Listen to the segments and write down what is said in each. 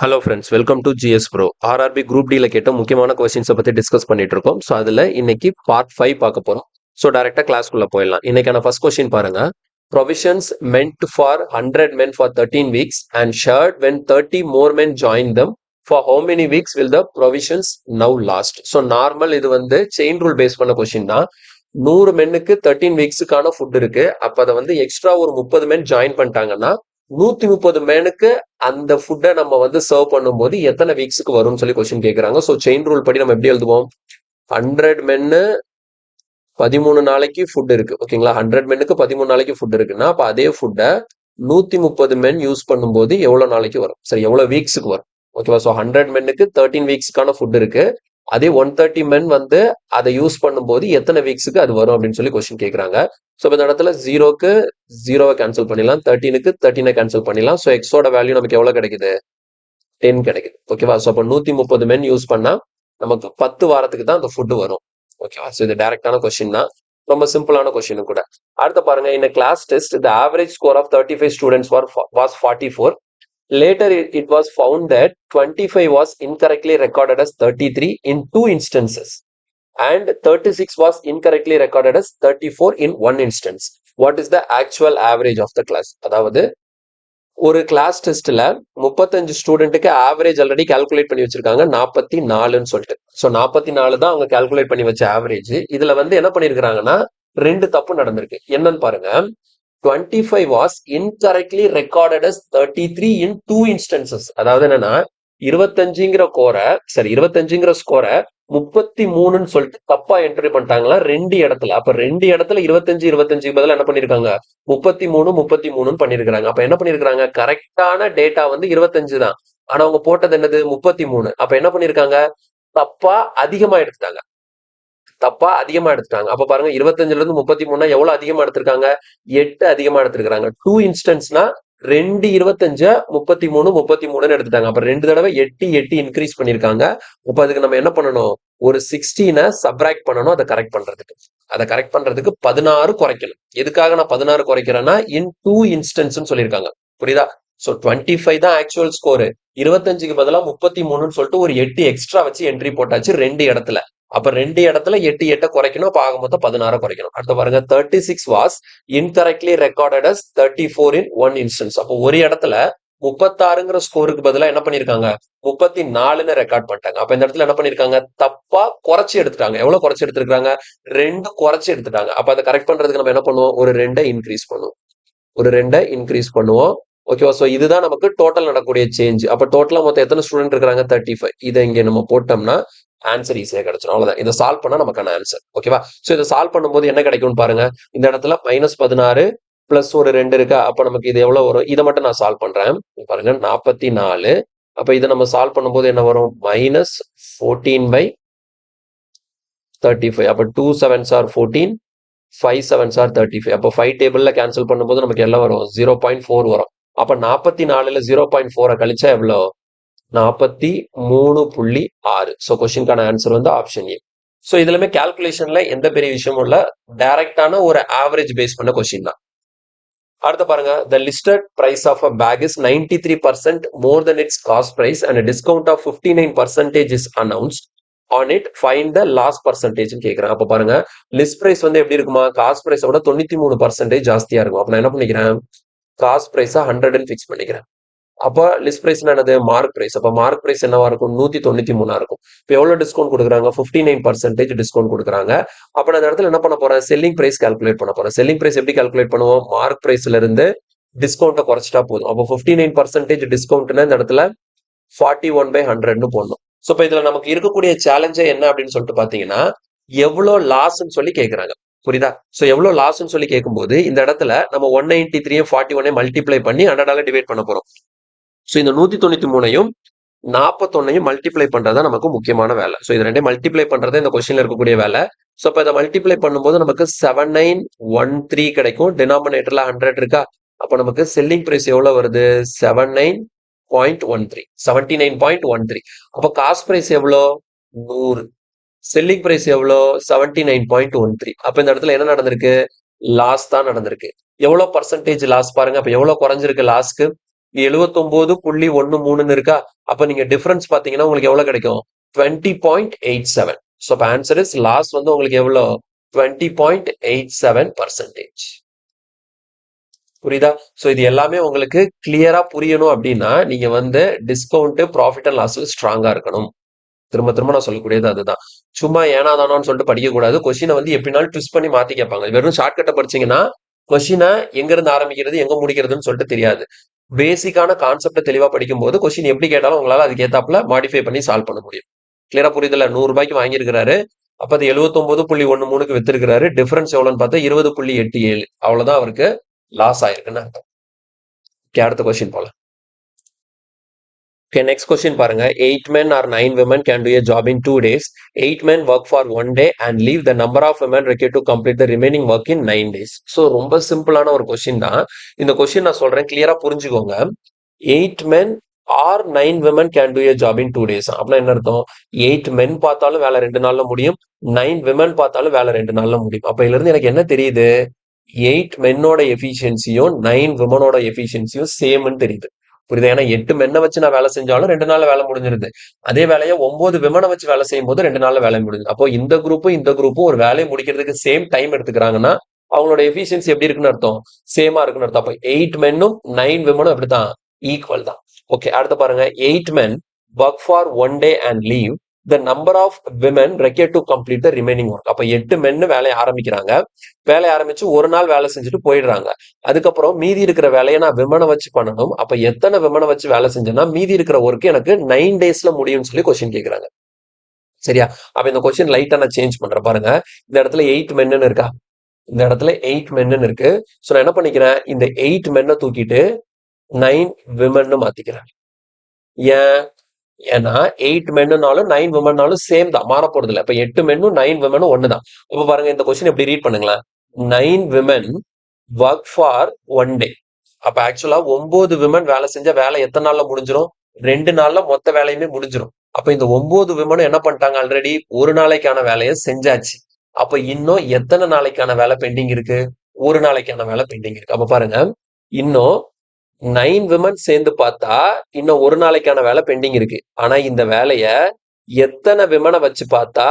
Hello friends, welcome to GS pro. RRB group டில கேட்ட முக்கியமான கொஸ்டின்ஸை பற்றி டிஸ்கஸ் பண்ணிட்டு இருக்கோம். ஸோ அதில் இன்னைக்கு பார்ட் 5 பார்க்க போகிறோம். ஸோ டைரெக்டாக கிளாஸ்க்குள்ளே போயிடலாம். இன்னைக்கான ஃபர்ஸ்ட் கொஸ்டின் பாருங்க. Provisions meant for 100 men for 13 weeks and shared when 30 more men join them. For how many weeks will the provisions now last? So normal இது வந்து செயின் ரூல் பேஸ் பண்ண question தான். 100 மென்னுக்கு 13 வீக்ஸுக்கான food இருக்கு. அப்போ அதை வந்து extra ஒரு 30 men ஜாயின் பண்ணிட்டாங்கன்னா 130 மேனுக்கு அந்த ஃபுட்டை நம்ம வந்து சர்வ் பண்ணும்போது எத்தனை வீக்ஸுக்கு வரும்னு சொல்லி கொஸ்டின் கேட்குறாங்க. ஸோ செயின் ரூல் படி நம்ம எப்படி எழுதுவோம்? 100 மென்னு 13 நாளைக்கு ஃபுட் இருக்கு. ஓகேங்களா? 100 மென்னுக்கு 13 நாளைக்கு ஃபுட் இருக்குன்னா அப்போ அதே ஃபுட்டை 130 மென் யூஸ் பண்ணும்போது எவ்வளவு நாளைக்கு வரும்? சரி, எவ்வளவு வீக்ஸுக்கு வரும்? ஓகேவா? ஸோ 100 மென்னுக்கு 13 வீக்ஸ்க்கான ஃபுட் இருக்கு. அதே 130 மென் வந்து அதை யூஸ் பண்ணும்போது எத்தனை வீக்ஸுக்கு அது வரும் அப்படின்னு சொல்லி கொஸ்டின் கேட்குறாங்க. ஸோ இந்த இடத்துல 0க்கு 0வை கேன்சல் பண்ணிடலாம், 13க்கு 13 கேன்சல் பண்ணிடலாம். ஸோ எக்ஸோட வேல்யூ நமக்கு எவ்வளவு கிடைக்குது? 10 கிடைக்குது. ஓகேவா? ஸோ அப்போ 130 மென் யூஸ் பண்ணா நமக்கு 10 வாரத்துக்கு தான் அந்த ஃபுட் வரும். ஓகேவா? ஸோ இது டைரக்டான கொஸ்டின் தான், ரொம்ப சிம்பிளான கொஸ்டின் கூட. அடுத்து பாருங்க, இந்த class test the average score of 35 students was 44. Later, it was found that 25 was incorrectly recorded as 33 in 2 instances, and 36 was incorrectly recorded as 34 in 1 instance. What is the actual average of the class? அதாவது ஒரு class டெஸ்ட்ல 35 ஸ்டூடெண்ட்டுக்கு average already calculate பண்ணி வச்சிருக்காங்க 44ன்னு சொல்லிட்டு. So 44 தான் அவங்க calculate பண்ணி வச்ச ஆவரேஜ். இதுல வந்து என்ன பண்ணிருக்காங்கன்னா 2 தப்பு நடந்திருக்கு. என்னன்னு பாருங்க. 25 was incorrectly recorded as 33 in 2 instances. அதாவது என்னன்னா 25ங்கிற ஸ்கோரை 33ன்னு சொல்லிட்டு தப்பா என்ட்ரி பண்ணிட்டாங்களா 2 இடத்துல. அப்ப 2 இடத்துல 25 பதிலா என்ன பண்ணிருக்காங்க? 33 பண்ணிருக்காங்க. அப்ப என்ன பண்ணிருக்காங்க? கரெக்டான டேட்டா வந்து 25 தான், ஆனா அவங்க போட்டது என்னது? 33. அப்ப என்ன பண்ணிருக்காங்க? தப்பா அதிகமா எடுத்துட்டாங்க. அப்ப பாருங்க, 25ல இருந்து 33 எவ்வளவு அதிகமா எடுத்திருக்காங்க? 8 அதிகமா எடுத்திருக்காங்க. 2 இன்ஸ்டன்ஸ்னா 2 25 33 எடுத்துட்டாங்க. அப்ப 2 தடவை 8 இன்க்ரீஸ் பண்ணிருக்காங்க. அப்ப அதுக்கு நம்ம என்ன பண்ணணும்? ஒரு 16 சப்ராக்ட் பண்ணணும். அதை கரெக்ட் பண்றதுக்கு 16 குறைக்கணும். எதுக்காக நான் 16 குறைக்கிறேன்னா இன் 2 இன்ஸ்டன்ஸ் சொல்லியிருக்காங்க. புரியுதா? சோ 25 தான் ஆக்சுவல் ஸ்கோர். 25க்கு பதிலா 33ன்னு சொல்லிட்டு ஒரு 8 எக்ஸ்ட்ரா வச்சு என்ட்ரி போட்டாச்சு 2 இடத்துல. அப்ப 2 இடத்துல 8 குறைக்கணும். அப்ப ஆக மொத்தம் 16 குறைக்கணும். அடுத்து பாருங்க, 36 was incorrectly recorded as 34 in 1 instance. அப்போ ஒரு இடத்துல 36ங்கிற ஸ்கோருக்கு பதிலா என்ன பண்ணிருக்காங்க? 34ன்னு ரெக்கார்ட் பண்ணிட்டாங்க. அப்ப இந்த இடத்துல என்ன பண்ணிருக்காங்க? தப்பா குறைச்சி எடுத்துட்டாங்க. எவ்வளவு குறைச்சி எடுத்துருக்காங்க? 2 குறைச்சி எடுத்துட்டாங்க. அப்ப அதை கரெக்ட் பண்றதுக்கு நம்ம என்ன பண்ணுவோம்? ஒரு 2 இன்க்ரீஸ் பண்ணுவோம். ஓகேவா? சோ இதுதான் நமக்கு டோட்டல் நடக்கக்கூடிய சேஞ்ச். அப்ப டோட்டலா மொத்தம் எத்தனை ஸ்டூடெண்ட் இருக்காங்க? 35. இதை இங்க நம்ம போட்டோம்னா ஆன்சர் ஈஸியா கிடைச்சிடும். அவ்வளவுதான். இதை சால்வ் பண்ணா நமக்கான ஆன்சர். ஓகேவா? சோ இதை சால்வ் பண்ணும்போது என்ன கிடைக்கும்னு பாருங்க. இந்த இடத்துல -16 பிளஸ் ஒரு 2 இருக்கா? அப்ப நமக்கு இது எவ்வளவு வரும்? இதை மட்டும் நான் சால்வ் பண்றேன். பாருங்க, 44. அப்ப இதை நம்ம சால்வ் பண்ணும்போது என்ன வரும்? -14/35. அப்ப 2 7s are 14, 5 7s are 35. அப்ப 5 டேபிள்ல கேன்சல் பண்ணும்போது நமக்கு எல்லாம் வரும் 0.4 வரும். அப்ப 44ல 0.4 கழிச்சா எவ்வளவு? 43.6. ஸோ கொஸ்டின்கான ஆன்சர் வந்து ஆப்ஷன் ஏ. ஸோ இதுலமே கால்குலேஷன்ல எந்த பெரிய விஷயமும் இல்ல, டைரக்டான ஒரு ஆவரேஜ் பேஸ் பண்ண கொஸ்டின் தான். அடுத்து பாருங்க, the listed price of a bag is 93% more than its cost price and a discount of 59% is announced on it. Find the loss percentage கேக்குறேன். அப்ப பாருங்க, லிஸ்ட் பிரைஸ் வந்து எப்படி இருக்குமா? காஸ்ட் பிரைஸை விட 93% ஜாஸ்தியா இருக்கும். அப்ப நான் என்ன பண்ணிக்கிறேன்? காஸ்ட் பிரைஸா 100 ஃபிக்ஸ் பண்ணிக்கிறேன். அப்ப லிஸ்ட் பிரைஸ் என்னது? Mark price. அப்ப மார்க் பிரைஸ் என்னவா இருக்கும்? 193 இருக்கும். இப்ப எவ்வளவு டிஸ்கவுண்ட் கொடுக்குறாங்க? 59% டிஸ்கவுண்ட் கொடுக்குறாங்க. அப்ப நான் இந்த இடத்துல என்ன பண்ண போறேன்? செல்லிங் பிரைஸ் கால்குலேட் பண்ண போறேன். செல்லிங் பிரைஸ் எப்படி கால்குலேட் பண்ணுவோம்? மார்க் பிரைஸ்ல இருந்து டிஸ்கவுண்ட்டை குறைச்சிட்டா போதும். அப்போ 59% டிஸ்கவுண்ட்னா இந்த இடத்துல 41/100ன்னு போடணும். சோ இப்ப இதுல நமக்கு இருக்கக்கூடிய சேலஞ்சே என்ன அப்படின்னு சொல்லிட்டு பாத்தீங்கன்னா, எவ்வளவு லாஸ்ன்னு சொல்லி கேக்குறாங்க. புரியுதா? சோ எவ்வளவு லாஸ்ன்னு சொல்லி கேட்கும்போது இந்த இடத்துல நம்ம 193 41 மல்டிப்ளை பண்ணி 100ஆல டிவைட் பண்ண போறோம். ஸோ இந்த 193ஐயும் 41ஐயும் மல்டிப்ளை பண்றதா நமக்கு முக்கியமான வேலை. ஸோ இது ரெண்டையும் மல்டிப்ளை பண்றதா இந்த கொஸ்டின்ல இருக்கக்கூடிய வேலை. ஸோ இப்போ இதை மல்டிப்ளை பண்ணும்போது நமக்கு 7913 கிடைக்கும். டினாமினேட்டர்ல 100 இருக்கா? அப்போ நமக்கு செல்லிங் பிரைஸ் எவ்வளவு வருது? 79.13. அப்போ காஸ்ட் பிரைஸ் எவ்வளோ? 100. செல்லிங் பிரைஸ் எவ்வளோ? 79.13. அப்ப இந்த இடத்துல என்ன நடந்திருக்கு? லாஸ் தான் நடந்திருக்கு. எவ்வளவு பர்சன்டேஜ் லாஸ் பாருங்க. அப்ப எவ்வளவு குறைஞ்சிருக்கு லாஸ்க்கு? 79.13 இருக்கா? அப்ப நீங்க டிஃபரன்ஸ் பாத்தீங்கன்னா உங்களுக்கு எவ்வளவு கிடைக்கும்? 20.87. ஸோ அப்ப ஆன்சர் இஸ் லாஸ் வந்து உங்களுக்கு எவ்வளோ? 20.87%. புரியுதா? ஸோ இது எல்லாமே உங்களுக்கு கிளியரா புரியணும் அப்படின்னா நீங்க வந்து டிஸ்கவுண்ட், ப்ராஃபிட் அண்ட் லாஸ்ல ஸ்ட்ராங்கா இருக்கணும். திரும்ப திரும்ப நான் சொல்லக்கூடியது அதுதான். சும்மா ஏனா தானோன்னு சொல்லிட்டு படிக்கக்கூடாது. கொஸ்டினை வந்து எப்படினாலும் ட்விஸ்ட் பண்ணி மாத்தி கேட்பாங்க. வெறும் ஷார்ட்கட்டை படிச்சீங்கன்னா கொஸ்டினை எங்க இருந்து ஆரம்பிக்கிறது எங்க முடிக்கிறதுன்னு சொல்லிட்டு தெரியாது. பேசிக்கான கான்செப்டை தெளிவா படிக்கும்போது கொஸ்டின் எப்படி கேட்டாலும் உங்களால அதுக்கு ஏத்தாப்புல மாடிஃபை பண்ணி சால்வ் பண்ண முடியும். கிளியரா புரியுதுல? 100 ரூபாய்க்கு வாங்கியிருக்கிறாரு. அப்ப அது 79.13க்கு வித்திருக்கிறாரு. டிஃபரன்ஸ் எவ்வளவுன்னு பார்த்தா 20.87. அவ்வளவுதான் அவருக்கு லாஸ் ஆயிருக்குன்னு அர்த்தம். அடுத்த கொஸ்டின் போலாம். Okay, next question பாருங்க. 8 men or 9 women can do a job in 2 days. 8 men work for 1 day and leave the number of women required to complete the remaining work in 9 days. So ரொம்ப சிம்பிளான ஒரு question தான். இந்த question நான் சொல்றேன், கிளியரா புரிஞ்சுக்கோங்க. 8 men or 9 women can do a job in 2 days. அப்படின்னா என்ன அர்த்தம்? 8 men பார்த்தாலும் வேலை 2 நாள்ல முடியும், 9 women பார்த்தாலும் வேலை 2 நாள்ல முடியும். அப்ப இதுல இருந்து எனக்கு என்ன தெரியுது? 8 மென்னோட எஃபிஷியன்சியும் 9 விமனோட எஃபிஷியன்சியும் சேம்னு தெரியுது. புரியுது? ஏன்னா 8 மென்னை வச்சு நான் வேலை செஞ்சாலும் 2 நாள்ல வேலை முடிஞ்சிருது. அதே வேலையை 9 விமனை வச்சு வேலை செய்யும் போது 2 நாள்ல வேலை முடிஞ்சுது. அப்போ இந்த குரூப்பும் ஒரு வேலையை முடிக்கிறதுக்கு சேம் டைம் எடுத்துக்கிறாங்கன்னா அவங்களோட எஃபிஷியன்சி எப்படி இருக்குன்னு அர்த்தம்? சேமா இருக்குன்னு அர்த்தம். அப்போ 8 மென்னும் 9 விமனும் எப்படிதான்? ஈக்குவல் தான். ஓகே, அடுத்து பாருங்க. 8 men work for 1 day and leave the number of women required to complete the remaining work. அப்ப 8 மென்னு வேலையை ஆரம்பிக்கிறாங்க. வேலையை ஆரம்பிச்சு ஒரு நாள் வேலை செஞ்சுட்டு போயிடுறாங்க. அதுக்கப்புறம் மீதி இருக்கிற வேலையை நான் விமனை வச்சு பண்ணணும். அப்ப எத்தனை விமனை வச்சு வேலை செஞ்சேன்னா மீதி இருக்கிற ஒர்க் எனக்கு 9 daysல முடியும்னு சொல்லி கொஸ்டின் கேட்கறாங்க. சரியா? அப்ப இந்த கொஸ்டின் லைட்டா நான் சேஞ்ச் பண்றேன் பாருங்க. இந்த இடத்துல 8 மென்னு இருக்கா? இந்த இடத்துல 8 மென்னு இருக்கு. சோ நான் என்ன பண்ணிக்கிறேன்? இந்த 8 மென்னை தூக்கிட்டு 9 விமன்னு மாத்திக்கிறேன். ஏன்? ஏன்னா 8 மென்னுனாலும் 9 விமன்னாலும் சேம் தான், மாற போறது இல்லை. இப்ப 8 மென்னும் 9 விமனும் ஒண்ணுதான். அப்ப பாருங்க, இந்த கொஸ்டின் எப்படி ரீட் பண்ணுங்களேன். 9 விமன் ஒர்க் ஃபார் 1 டே. அப்ப ஆக்சுவலா 9 விமன் வேலை செஞ்ச வேலை எத்தனை நாள்ல முடிஞ்சிடும்? 2 நாள்ல மொத்த வேலையுமே முடிஞ்சிடும். அப்ப இந்த 9 விமனும் என்ன பண்ணிட்டாங்க? ஆல்ரெடி ஒரு நாளைக்கான வேலையை செஞ்சாச்சு. அப்ப இன்னும் எத்தனை நாளைக்கான வேலை பெண்டிங் இருக்கு? ஒரு நாளைக்கான வேலை பெண்டிங் இருக்கு. அப்ப பாருங்க, இன்னும் 9 விமன் சேர்ந்து பார்த்தா இன்னும் ஒரு நாளைக்கான வேலை பெண்டிங் இருக்கு. ஆனா இந்த வேலைய எத்தனை விமனை வச்சு பார்த்தா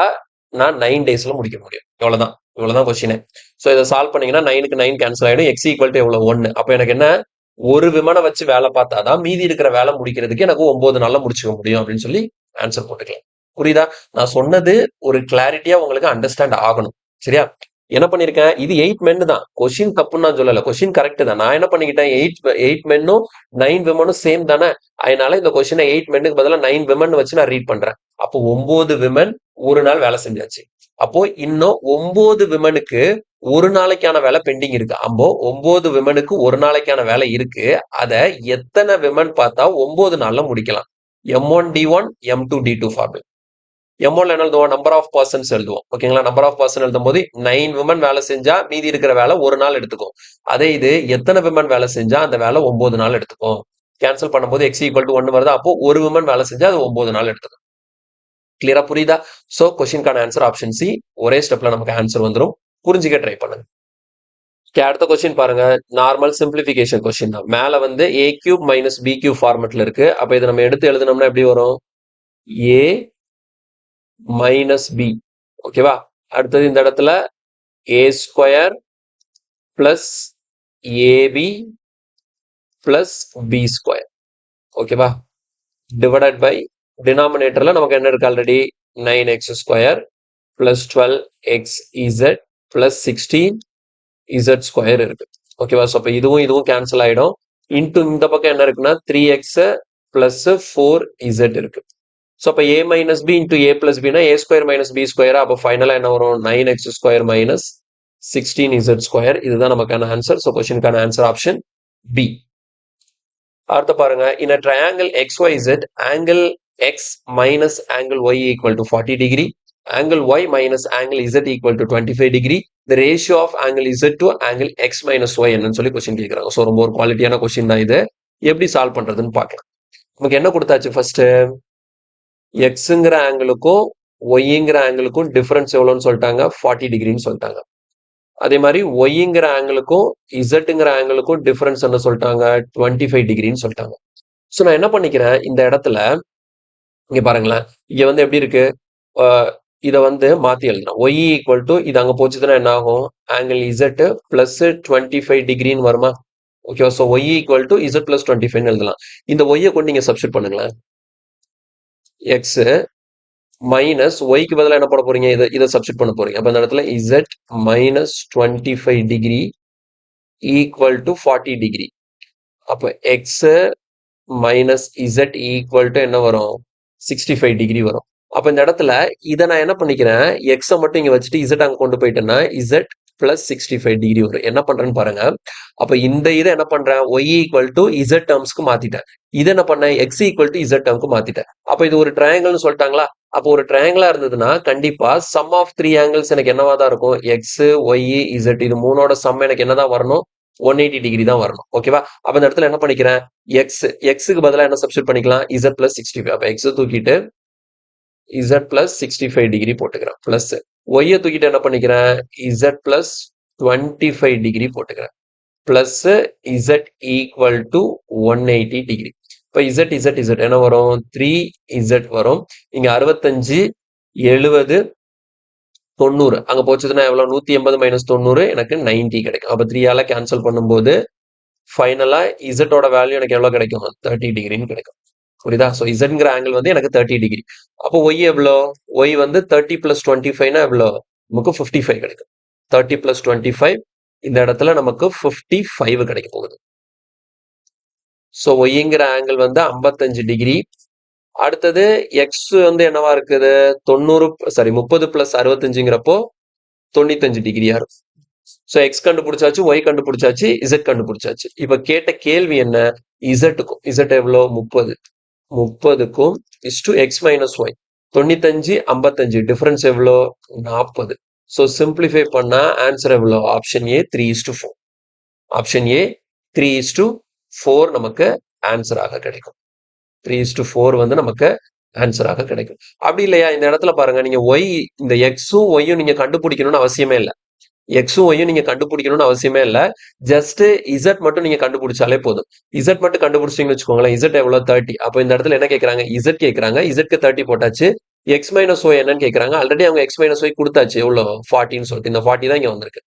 நான் 9 டேஸ்ல முடிக்க முடியும்? இவ்வளவுதான் கொஸ்டின். சோ இதை சால்வ் பண்ணீங்கன்னா 9க்கு 9 கேன்சல் ஆயிடும். எக்ஸ் ஈக்குவல் டு எவ்வளவு? 1. அப்ப எனக்கு என்ன? ஒரு விமனை வச்சு வேலை பார்த்தாதான் மீதி இருக்கிற வேலை முடிக்கிறதுக்கு எனக்கு 9 நாள்ல முடிச்சுக்க முடியும் அப்படின்னு சொல்லி ஆன்சர் போட்டுக்கலாம். புரியுதா? நான் சொன்னது ஒரு கிளாரிட்டியா உங்களுக்கு அண்டர்ஸ்டாண்ட் ஆகணும். சரியா? என்ன பண்ணிருக்கேன்? இது 8 மென்னு தான். கொஸ்டின் தப்புன்னு நான் சொல்லல, கொஸ்டின் கரெக்ட் தான். நான் என்ன பண்ணிக்கிட்டேன்? 8 மென்னும் 9 விமனும் சேம் தானே. அதனால இந்த கொஸ்டினை 8 மென்னுக்கு பதிலாக 9 விமன் வச்சு நான் ரீட் பண்றேன். அப்போ 9 விமன் ஒரு நாள் வேலை செஞ்சாச்சு. அப்போ இன்னும் 9 விமனுக்கு ஒரு நாளைக்கான வேலை பெண்டிங் இருக்கு. அப்போ 9 விமனுக்கு ஒரு நாளைக்கான வேலை இருக்கு. அதை எத்தனை விமன் பார்த்தா 9 நாள்ல முடிக்கலாம்? M1D1 M2D2 formula. M1 என்ன எழுதுவோம்? நம்பர் ஆஃப் பர்சன்ஸ் எழுதுவோம். ஓகேங்களா? நம்பர் ஆஃப் பர்சன் எழுதும் போது 9 விமன் வேலை செஞ்சா மீதி இருக்கிற வேலை ஒரு நாள் எடுத்துக்கும். அதே இது எத்தனை விமன் வேலை செஞ்சா அந்த வேலை 9 நாள் எடுத்துக்கும். கேன்சல் பண்ணும்போது எக்ஸ் ஈக்குவல் டு 1 வருது. அப்போ ஒரு விமன் வேலை செஞ்சா அது 9 நாள் எடுத்துக்கும். கிளியரா புரியுதா? சோ கொஸ்டின்கான ஆன்சர் ஆப்ஷன் சி. ஒரே ஸ்டெப்ல நமக்கு ஆன்சர் வந்துடும். புரிஞ்சுக்க ட்ரை பண்ணுங்க. அடுத்த கொஸ்டின் பாருங்க. நார்மல் சிம்பிளிபிகேஷன் கொஸ்டின் தான். மேல வந்து a cube minus b cube ஃபார்மெட்ல இருக்கு. அப்ப இதை நம்ம எடுத்து எழுதணும்னா எப்படி வரும்? a minus B. ஓகேவா? அடுத்தது இந்த இடத்துல A square plus AB plus B square. ஓகேவா? டிவைடட் பை டினாமினேட்டர்ல நமக்கு என்ன இருக்கு? Already 9x square plus 12xz plus 16z square இருக்கு. ஓகேவா? ஸோ அப்போ இதுவும் கேன்சல் ஆயிடும். இன்ட்டு இந்த பக்கம் என்ன இருக்குன்னா 3x பிளஸ் 4z இருக்கு. ஸோ அப்போ a minus B into A plus பினா ஏ ஸ்கொயர் மைனஸ் பி ஸ்கொயரா? அப்போ ஃபைனலா என்ன வரும்? 9x square minus 16z square. இதுதான் நமக்கான ஆன்சர். ஸோ கொஸ்டினுக்கான ஆன்சர் ஆப்ஷன் பி. அடுத்து பாருங்க. இன் அ ட்ரையாங்கிள் XYZ, ஆங்கிள் x minus angle y equal to 40 degree, angle y minus angle z equal to 25 degree, the ratio of angle z to angle x minus y என்னன்னு சொல்லி question கேட்குறாங்க. So ரொம்ப ஒரு குவாலிட்டியான question தான் இது. எப்படி சால்வ் பண்றதுன்னு பார்க்கலாம். நமக்கு என்ன கொடுத்தாச்சு? ஃபர்ஸ்ட் எக்ஸுங்கிற ஆங்கிளுக்கும் ஒய்ங்கிற ஆங்கிளுக்கும் டிஃபரன்ஸ் எவ்வளோன்னு சொல்லிட்டாங்க? 40 டிகிரின்னு சொல்லிட்டாங்க. அதே மாதிரி ஒய்ங்கிற ஆங்கிளுக்கும் இசட்டுங்கிற ஆங்கிளுக்கும் டிஃபரன்ஸ் என்ன சொல்லிட்டாங்க, 25 டிகிரின்னு சொல்லிட்டாங்க. ஸோ நான் என்ன பண்ணிக்கிறேன், இந்த இடத்துல இங்க பாருங்களேன், இங்க வந்து எப்படி இருக்கு, இதை வந்து மாத்தி எழுதுறேன். ஒய் ஈக்குவல் டு இது அங்க போச்சுன்னா என்ன ஆகும், ஆங்கிள் இசட் பிளஸ் 25 டிகிரின்னு வருமா? ஓகேவா? So y equal to z plus 25 எழுதலாம். இந்த ஒய்யை கொண்டு நீங்க சப்ஸ்டிட் பண்ணுங்களேன். எக்ஸ் மைனஸ் ஒய்க்கு பதிலாக என்ன பண்ண போறீங்க, இதை சப்ஸ்டிட் பண்ண போறீங்க. அப்ப இந்த இடத்துல Z minus 25 degree equal to 40 degree. அப்ப X minus Z equal to என்ன வரும், 65 டிகிரி வரும். அப்ப இந்த இடத்துல இதை நான் என்ன பண்ணிக்கிறேன், எக்ஸை மட்டும் இங்க வச்சுட்டு இசட் அங்க கொண்டு போயிட்டேன்னா இசட் பிளஸ் 65 டிகிரி வரும். என்ன பண்றேன்னு பாருங்க. அப்ப இந்த இதை என்ன பண்றேன், ஒய் ஈக்குவல் டு இசட் டேர்ம்ஸ்க்கு மாத்திட்டேன். இதை என்ன பண்ணேன், எக்ஸ் ஈக்குவல் டு இசட் டேர்ம்க்கு மாத்திட்டேன். அப்ப இது ஒரு ட்ரையாங்கிள்னு சொல்லிட்டாங்களா. அப்போ ஒரு ட்ரையாங்கிளா இருந்ததுன்னா கண்டிப்பா சம் ஆஃப் 3 ஆங்கிள்ஸ் எனக்கு என்னவா தான் இருக்கும், எக்ஸ் ஒய் இசட் இது மூணோட சம் எனக்கு என்னதான் வரணும், 180 டிகிரி தான் வரணும். ஓகேவா? அப்ப இந்த இடத்துல என்ன பண்ணிக்கிறேன், எக்ஸுக்கு பதிலாக என்ன சப்ஸ்டிட் பண்ணிக்கலாம், இசட் பிளஸ் 65. அப்ப எக்ஸ் தூக்கிட்டு இசட் பிளஸ் 65 டிகிரி போட்டுக்கிறேன். பிளஸ் ஒய்யை தூக்கிட்டு என்ன பண்ணிக்கிறேன், இசட் பிளஸ் 25 டிகிரி போட்டுக்கிறேன். Plus Z equal to 180 degree. இப்போ இசட் இசட் இசட் என்ன வரும், 3 இசட் வரும். இங்க 65 70 90 அங்க போச்சதுன்னா எவ்வளவு, 180 மைனஸ் 90 எனக்கு 90 கிடைக்கும். அப்ப 3ஆல கேன்சல் பண்ணும்போது ஃபைனலா இசட்டோட வேல்யூ எனக்கு எவ்வளவு கிடைக்கும், 30 டிகிரின்னு கிடைக்கும். புரியுதா? ஸோ இசட்ங்கிற ஆங்கிள் வந்து எனக்கு 30 டிகிரி. அப்போ ஒய் எவ்வளோ, ஒய் வந்து 30 பிளஸ் 25னா எவ்வளோ, நமக்கு 55 கிடைக்கும். 30 பிளஸ் 25 இந்த இடத்துல நமக்கு 55 கிடைக்க போகுது. ஸோ ஒய்ங்கிற ஆங்கிள் வந்து 55 டிகிரி. அடுத்தது எக்ஸ் வந்து என்னவா இருக்குது, 30 பிளஸ் 65ங்கிறப்போ 95 டிகிரியா இருக்கும். ஸோ எக்ஸ் கண்டுபிடிச்சாச்சு, ஒய் கண்டுபிடிச்சாச்சு, இசட் கண்டுபிடிச்சாச்சு. இப்ப கேட்ட கேள்வி என்ன, இசட்டுக்கும், இசட் எவ்வளோ 30க்கும் is to X minus Y 95 55 difference எவ்வளோ 40. ஸோ சிம்பிளிஃபை பண்ணா ஆன்சர் எவ்வளோ, ஆப்ஷன் ஏ 3:4. ஆப்ஷன் ஏ 3:4 நமக்கு ஆன்சராக கிடைக்கும். 3:4 வந்து நமக்கு ஆன்சராக கிடைக்கும். அப்படி இல்லையா, இந்த இடத்துல பாருங்க, நீங்க ஒய் இந்த எக்ஸும் ஒய்யும் நீங்க கண்டுபிடிக்கணும்னு அவசியமே இல்லை. எக்ஸும் ஒய்யும் நீங்க கண்டுபிடிக்கணும்னு அவசியமே இல்லை. ஜஸ்ட் இசட் மட்டும் நீங்க கண்டுபிடிச்சாலே போதும். இசட் மட்டும் கண்டுபிடிச்சிங்கன்னு வச்சுக்கோங்களேன், இசட் எவ்வளவு 30. அப்போ இந்த இடத்துல என்ன கேட்கறாங்க, இசட் கேட்கறாங்க. இசட்க்கு 30 போட்டாச்சு. எக்ஸ் மைனஸ் ஒய் என்னன்னு கேட்கறாங்க. ஆல்ரெடி அவங்க எக்ஸ் மைனஸ் ஒய் கொடுத்தாச்சு, எவ்வளவு 40ன்னு சொல்லிட்டு இந்த 40 தான் இங்க வந்திருக்கு.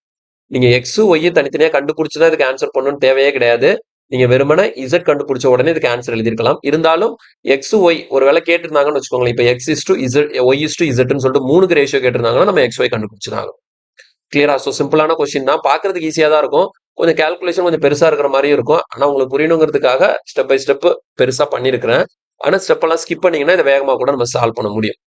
நீங்க எக்ஸ் ஒய் தனித்தனியா கண்டுபிடிச்சுதான் இதுக்கு ஆன்சர் பண்ணணும்னு தேவையே கிடையாது. நீங்க வெறுமனே இசட் கண்டுபிடிச்ச உடனே இதுக்கு ஆன்சர் எழுதிருக்கலாம். இருந்தாலும் எக்ஸ் ஒய் ஒருவேளை கேட்டிருந்தாங்கன்னு வச்சுக்கோங்களேன், இப்ப X is to Z Y is to இசட்னு சொல்லிட்டு 3க்கு ரேஷியோ கேட்டிருந்தாங்கன்னா நம்ம எக்ஸ் ஒய் கண்டுபிடிச்சிருந்தாங்க. கிளியரா? ஸோ சிம்பிளான கொஸ்டின் தான், பாக்குறதுக்கு ஈஸியா தான் இருக்கும். கொஞ்சம் கால்குலேஷன் கொஞ்சம் பெருசா இருக்கிற மாதிரியும் இருக்கும். ஆனா உங்களுக்கு புரியணுங்கிறதுக்காக ஸ்டெப் பை ஸ்டெப் பெருசா பண்ணிருக்கிறேன். ஆனா ஸ்டெப் எல்லாம் ஸ்கிப் பண்ணீங்கன்னா இதை வேகமா கூட நம்ம சால்வ் பண்ண முடியும்.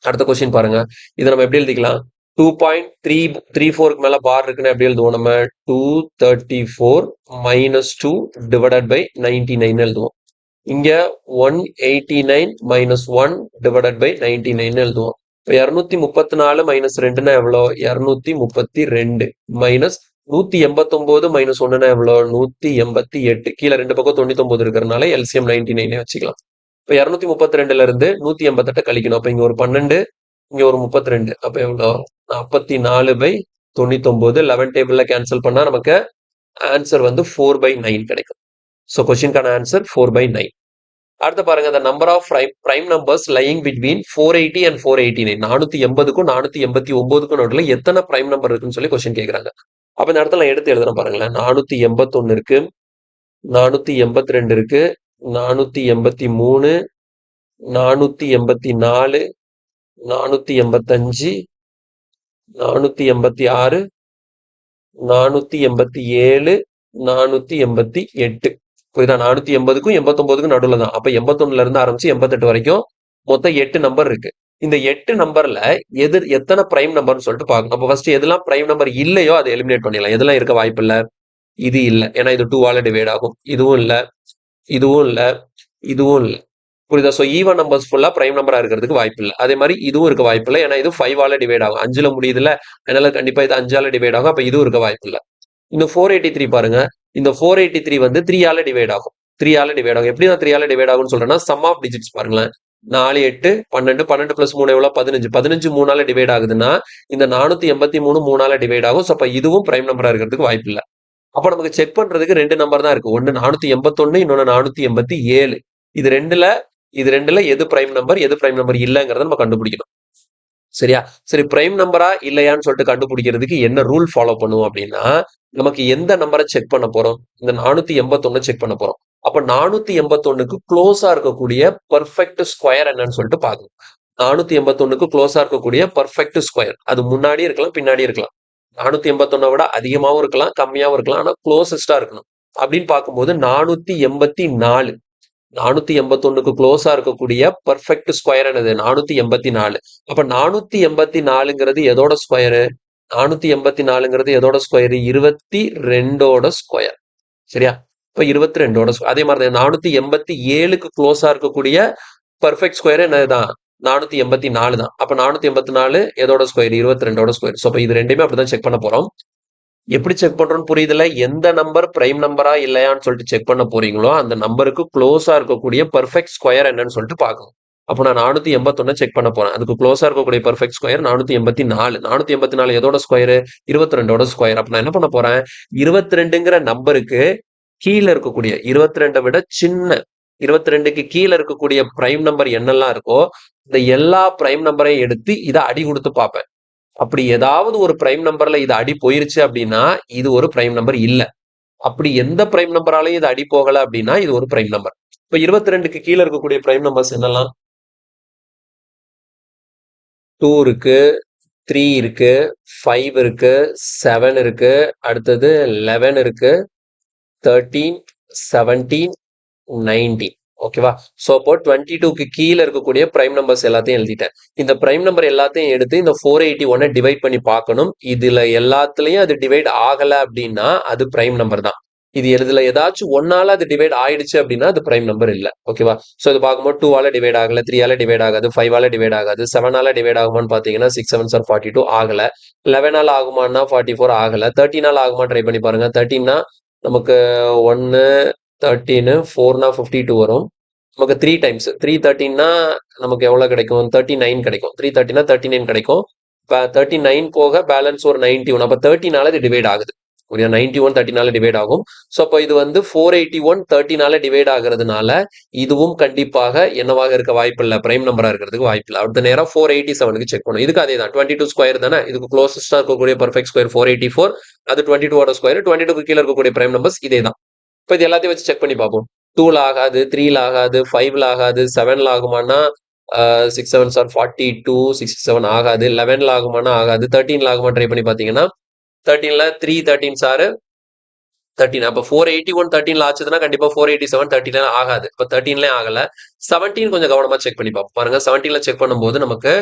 அடுத்த கொஸ்டின் பாருங்க. இதை நம்ம எப்படி எழுதிக்கலாம், 2.34க்கு மேல பார் இருக்குன்னு எப்படி எழுதுவோம் நம்ம, 234 மைனஸ் 2 டிவைடட் பை 99 எழுதுவோம். இங்க 189 மைனஸ் 1 டிவைடட் பை 99 எழுதுவோம். இப்போ 234 மைனஸ் 2னா எவ்வளோ, 232 மைனஸ் 189 மைனஸ் 1னா எவ்வளோ, 188. கீழே ரெண்டு பக்கம் 99 இருக்கிறதுனால எல்சிஎம் 99 வச்சுக்கலாம். இப்போ 232ல இருந்து 188 கழிக்கணும். அப்போ இங்க ஒரு 12, இங்க ஒரு 32. அப்போ எவ்வளோ, 44 பை 99. 11 டேபிள்ல கேன்சல் பண்ணா நமக்கு ஆன்சர் வந்து 4/9 கிடைக்கும். ஸோ கொஸ்டின்கான ஆன்சர் 4/9. அடுத்து பாருங்க, the number of prime numbers lying between 480 and 489. 480க்கும் 489க்கும் நடுவுல எத்தனை பிரைம் நம்பர் இருக்குன்னு சொல்லி கொஸ்டின் கேட்கறாங்க. அப்ப இந்த இடத்துல எடுத்து எழுதுறேன் பாருங்களேன். 481 இருக்கு, 482 இருக்கு, 483, 484, 485, 486, 487, 488. புரியுதா? 480க்கும் 89க்கும் நடுவுல தான். அப்ப 81ல இருந்து ஆரம்பிச்சு 88 வரைக்கும் மொத்தம் 8 நம்பர் இருக்கு. இந்த 8 நம்பர்ல எத்தனை பிரைம் நம்பர்னு சொல்லிட்டு பார்க்கணும். அப்ப ஃபர்ஸ்ட் எதெல்லாம் பிரைம் நம்பர் இல்லையோ அதை எலிமினேட் பண்ணிடலாம். எதெல்லாம் இருக்க வாய்ப்பு இல்ல, இது இல்ல, ஏன்னா இது 2ஆல டிவைட் ஆகும். இதுவும் இல்ல, இதுவும் இல்ல, இதுவும் இல்ல. புரியுதா? ஸோ ஈவன் நம்பர்ஸ் ஃபுல்லா பிரைம் நம்பரா இருக்கிறதுக்கு வாய்ப்பு இல்லை. அதே மாதிரி இதுவும் இருக்க வாய்ப்பு இல்லை, ஏன்னா இது 5ஆல டிவைட் ஆகும். 5ல முடியுதுல, அதனால கண்டிப்பா இது 5ஆல டிவைட் ஆகும். அப்ப இதுவும் இருக்க வாய்ப்பு இல்லை. இந்த 483 பாருங்க, இந்த 483 வந்து 3ஆல டிவைட் ஆகும். 3ஆல டிவைட் ஆகும். எப்படி நான் 3ஆல டிவைட் ஆகும்னு சொல்றேன்னா, சம் ஆஃப் டிஜிட்ஸ் பாருங்களேன். 4 8 12 12 பிளஸ் 3 எவ்வளவு 15 15 3ஆல டிவைட் ஆகுதுன்னா இந்த 483 3ஆல டிவைட் ஆகும். அப்ப இதுவும் பிரைம் நம்பரா இருக்கிறதுக்கு வாய்ப்பு இல்ல. அப்ப நமக்கு செக் பண்றதுக்கு 2 நம்பர் தான் இருக்கு. ஒன்னு 481, இன்னொன்னு 487. இது ரெண்டுல எது பிரைம் நம்பர் எது பிரைம் நம்பர் இல்லங்கிறத நம்ம கண்டுபிடிக்கணும். சரியா? சரி, பிரைம் நம்பரா இல்லையான்னு சொல்லிட்டு கண்டுபிடிக்கிறதுக்கு என்ன ரூல் ஃபாலோ பண்ணுவோம் அப்படின்னா, நமக்கு எந்த நம்பரை செக் பண்ண போறோம்? இந்த 481 செக் பண்ண போறோம். அப்ப 481க்கு க்ளோஸா இருக்கக்கூடிய பெர்ஃபெக்ட் ஸ்கொயர் என்னன்னு சொல்லிட்டு பார்க்கணும். 481க்கு க்ளோஸா இருக்கக்கூடிய பெர்ஃபெக்ட் ஸ்கொயர். அது முன்னாடி இருக்கலாம், பின்னாடி இருக்கலாம். 481 விட அதிகமாவும் இருக்கலாம், கம்மியாவும் இருக்கலாம். ஆனா க்ளோசஸ்டா இருக்கணும். அப்படின்னு பார்க்கும்போது 484 481க்கு க்ளோஸா இருக்கக்கூடிய பெர்ஃபெக்ட் ஸ்கொயர் என்னது? 484. அப்ப 484ங்கிறது எதோட ஸ்கொயரு? 484ங்கிறது எதோட ஸ்கொயரு? 22ஓட ஸ்கொயர். சரியா? இப்ப 22ஓட அதே மாதிரி 487க்கு க்ளோஸா இருக்கக்கூடிய பெர்ஃபெக்ட் ஸ்கொயர் என்னதுதான்? 484 தான். அப்ப 484 எதோட ஸ்கொயர்? 22ஓட ஸ்கொயர். அப்ப இது ரெண்டுமே அப்படிதான் செக் பண்ண போறோம். எப்படி செக் பண்றோம்னு புரியுதுல? எந்த நம்பர் பிரைம் நம்பரா இல்லையான்னு சொல்லிட்டு செக் பண்ண போறீங்களோ அந்த நம்பருக்கு க்ளோஸா இருக்கக்கூடிய பெர்ஃபெக்ட் ஸ்கொயர் என்னன்னு சொல்லிட்டு பார்க்கணும். அப்போ நான் 481 செக் பண்ண போறேன். அதுக்கு க்ளோஸா இருக்கக்கூடிய பெர்ஃபெக்ட் ஸ்கொயர் 484. 484 எதோட ஸ்கொயர்? 22ஓட ஸ்கொயர். அப்ப நான் என்ன பண்ண போறேன்? 22ங்கிற நம்பருக்கு கீழே இருக்கக்கூடிய 22 விட சின்ன 22க்கு கீழே இருக்கக்கூடிய பிரைம் நம்பர் என்னெல்லாம் இருக்கோ இந்த எல்லா பிரைம் நம்பரையும் எடுத்து இதை அடி கொடுத்து பார்ப்பேன். அப்படி ஏதாவது ஒரு பிரைம் நம்பர்ல இது அடி போயிருச்சு அப்படின்னா இது ஒரு பிரைம் நம்பர் இல்ல. அப்படி எந்த பிரைம் நம்பராலையும் இது அடி போகல அப்படின்னா இது ஒரு பிரைம் நம்பர். இப்ப 22க்கு கீழே இருக்கக்கூடிய பிரைம் நம்பர்ஸ் என்னெல்லாம்? 2 இருக்கு, 3 இருக்கு, 5 இருக்கு, 7 இருக்கு, அடுத்தது 11 இருக்கு, 13, 17, 19. ஓகேவா? சோ அப்போ 22க்கு கீழே இருக்கக்கூடிய பிரைம் நம்பர்ஸ் எல்லாத்தையும் எழுதிட்டேன். இந்த பிரைம் நம்பர் எல்லாத்தையும் எடுத்து இந்த 481 டிவைட் பண்ணி பார்க்கணும். இதுல எல்லாத்துலயும் அது டிவைட் ஆகல அப்படின்னா அது பிரைம் நம்பர் தான். இதுல ஏதாச்சும் ஒன்னால அது டிவைட் ஆயிடுச்சு அப்படின்னா அது பிரைம் நம்பர் இல்ல. ஓகேவா? சோ இது பார்க்கும்போது 2ஆல டிவைட் ஆகல, 3ஆல டிவைட் ஆகாது, 5ஆல டிவைட் ஆகாது, 7ஆல டிவைட் ஆகுமான்னு பாத்தீங்கன்னா 6 7s are 42 ஆகல, 11ஆல ஆகுமான்னா 44 ஆகல, 13ஆல ஆகுமா ட்ரை பண்ணி பாருங்க. 13னா நமக்கு 1 13 4னா 52 வரும். நமக்கு 3 டைம்ஸ் 313னா நமக்கு எவ்வளவு கிடைக்கும்? 39 கிடைக்கும். 330னா 39 கிடைக்கும். 39 போக பேலன்ஸ் ஒரு 91. அப்ப 13னால இது டிவைட் ஆகுது. ஒரு 91 13னால டிவைட் ஆகும். ஸோ அப்போ இது வந்து 481 13னால டிவைட் ஆகுறதுனால இதுவும் கண்டிப்பாக என்னவாக இருக்க வாய்ப்பு இல்லை, பிரைம் நம்பரா இருக்கிறதுக்கு வாய்ப்பு இல்லை. அடுத்த நேரம் 487க்கு செக் பண்ணும். இதுக்கு அதே தான் 22 ஸ்கொயர் தானே. இதுக்கு க்ளோசஸ்டா இருக்கக்கூடிய பர்ஃபெக்ட் ஸ்கொயர் 484. அது 22ஓட ஸ்கொயர். 22க்கு கீழே இருக்கக்கூடிய பிரைம் நம்பர்ஸ் இதே தான். இப்போ இது எல்லாத்தையும் வச்சு செக் பண்ணி பார்ப்போம். 2ல ஆகாது, 3ல ஆகாது, 5ல ஆகாது, 7ல ஆகுமானா 6 7s are 42, 67 ஆகாது, 11ல ஆகுமானா ஆகாது, 13ல ஆகுமா ட்ரை பண்ணி பார்த்தீங்கன்னா 13ல 3 13s are 13. அப்போ 481 13ல ஆச்சுதுன்னா கண்டிப்பா 487 13ல ஆகாது. இப்போ 13லயும் ஆகல. 17 கொஞ்சம் கவனமா செக் பண்ணி பார்ப்போம். பாருங்க 17ல செக் பண்ணும்போது நமக்கு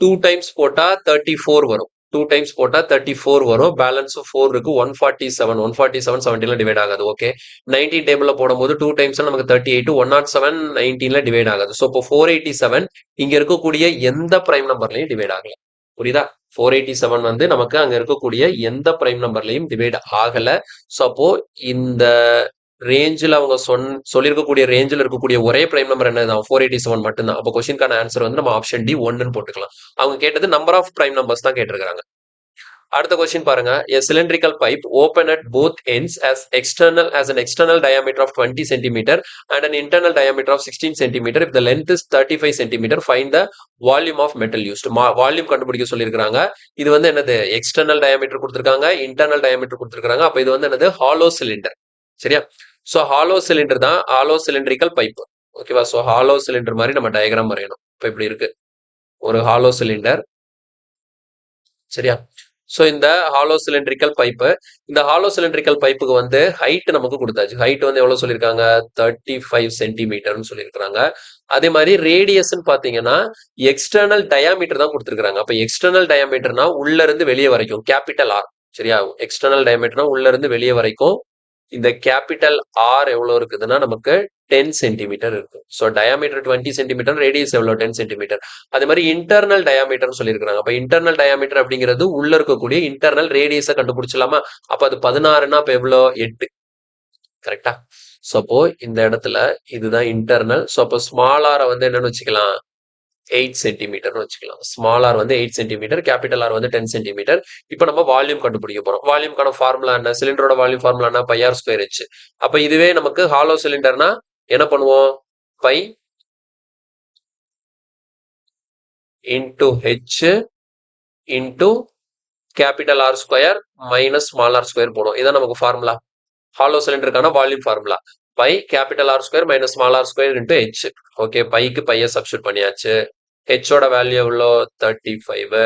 2 டைம்ஸ் போட்டா 34 வரும். 2 டைம்ஸ் போட்டா 34 வரும். பேலன்ஸ் 4 இருக்கு. 147 17ல டிவைட் ஆகாது. ஓகே. 19 டேபிள்ல போடும்போது 2 டைம்ஸ் நமக்கு 38, 107 19ல டிவைட் ஆகாது. ஸோ இப்போ 487 இங்க இருக்கக்கூடிய எந்த பிரைம் நம்பர்லையும் டிவைட் ஆகல. புரியுதா? 487 வந்து நமக்கு அங்க இருக்கக்கூடிய எந்த பிரைம் நம்பர்லையும் டிவைட் ஆகல. ஸோ அப்போ இந்த ரேஞ்சில் அவங்க சொல்லியிருக்கக்கூடிய ரேஞ்சில் இருக்கக்கூடிய ஒரே பிரைம் நம்பர் என்னதான்? 487 மட்டும்தான். அப்போ கொஸ்டின்கான ஆன்சர் வந்து நம்ம ஆப்ஷன் டி 1ன்னு போட்டுக்கலாம். அவங்க கேட்டது நம்பர் ஆஃப் பிரைம் நம்பர்ஸ் தான் கேட்டிருக்காங்க. அடுத்த கொஸ்டின் பாருங்க. A cylindrical pipe open at both ends as an external diameter of 20 cm and an internal diameter of 16 cm. If the length is 35 cm, find the volume of metal used. Volume கண்டுபிடிக்க சொல்லியிருக்காங்க. இது வந்து என்னது? External diameter கொடுத்திருக்காங்க, internal diameter கொடுத்திருக்காங்க. அப்ப இது வந்து என்னது? Hollow cylinder. சரியா? சோ ஹாலோ சிலிண்டர் தான் ஹாலோ சிலிண்ட்ரிக்கல் பைப். ஓகேவா? சோ ஹாலோ சிலிண்டர் மாதிரி நம்ம டயக்ராம் வரையணும். இப்ப இப்படி இருக்கு ஒரு ஹாலோ சிலிண்டர். சரியா? சோ இந்த ஹாலோ சிலிண்ட்ரிக்கல் பைப்பு, இந்த ஹாலோ சிலிண்ட்ரிக்கல் பைப்புக்கு வந்து ஹைட் நமக்கு கொடுத்தாச்சு. ஹைட் வந்து எவ்வளவு சொல்லியிருக்காங்க? 35 சென்டிமீட்டர்னு சொல்லியிருக்காங்க. அதே மாதிரி ரேடியஸ்ன்னு பாத்தீங்கன்னா எக்ஸ்டர்னல் டயாமீட்டர் தான் கொடுத்துருக்காங்க. அப்ப எக்ஸ்டர்னல் டயாமீட்டர்னா உள்ள இருந்து வெளியே வரைக்கும் கேபிட்டல் ஆர். சரியா? எக்ஸ்டர்னல் டயாமீட்டர்னா உள்ள இருந்து வெளியே வரைக்கும் இந்த கேபிட்டல் ஆர் எவ்வளவு இருக்குதுன்னா நமக்கு 10 சென்டிமீட்டர் இருக்கு. ஸோ டயாமீட்டர் 20 சென்டிமீட்டர், ரேடியஸ் எவ்வளவு? 10 சென்டிமீட்டர். அதே மாதிரி இன்டர்னல் டயாமீட்டர் சொல்லியிருக்காங்க. அப்ப இன்டர்னல் டயாமீட்டர் அப்படிங்கிறது உள்ள இருக்கக்கூடிய இன்டர்னல் ரேடியஸை கண்டுபிடிச்சலாமா? அப்ப அது 16ன்னா அப்ப எவ்வளோ? 8. கரெக்டா? ஸோ அப்போ இந்த இடத்துல இதுதான் இன்டர்னல். ஸோ அப்போ ஸ்மால் ஆரை வந்து என்னன்னு வச்சுக்கலாம், 8 சென்டிமீட்டர்னு வச்சுக்கலாம். ஸ்மால் ஆர் வந்து 8 சென்டிமீட்டர், கேபிட்டல் ஆர் வந்து 10 சென்டிமீட்டர். இப்போ நம்ம வால்யூம் கண்டுபிடிக்க போறோம். வால்யூம்க்கான ஃபார்முலா என்ன? சிலிண்டரோட வால்யூம் ஃபார்முலா என்ன? Pi R square H. அப்போ இதுவே நமக்கு ஹாலோ சிலிண்டர்னா என்ன பண்ணுவோம்? Pi into H into capital R square minus small R square போடும். இதான் நமக்கு ஃபார்முலா. ஹாலோ சிலிண்டருக்கான volume formula pi capital R square minus small R square into H. Okay, பைக்கு பையை சப்ஸ்டியூட் பண்ணியாச்சு. ஹெச்சோட வேல்யூ எவ்வளோ? 35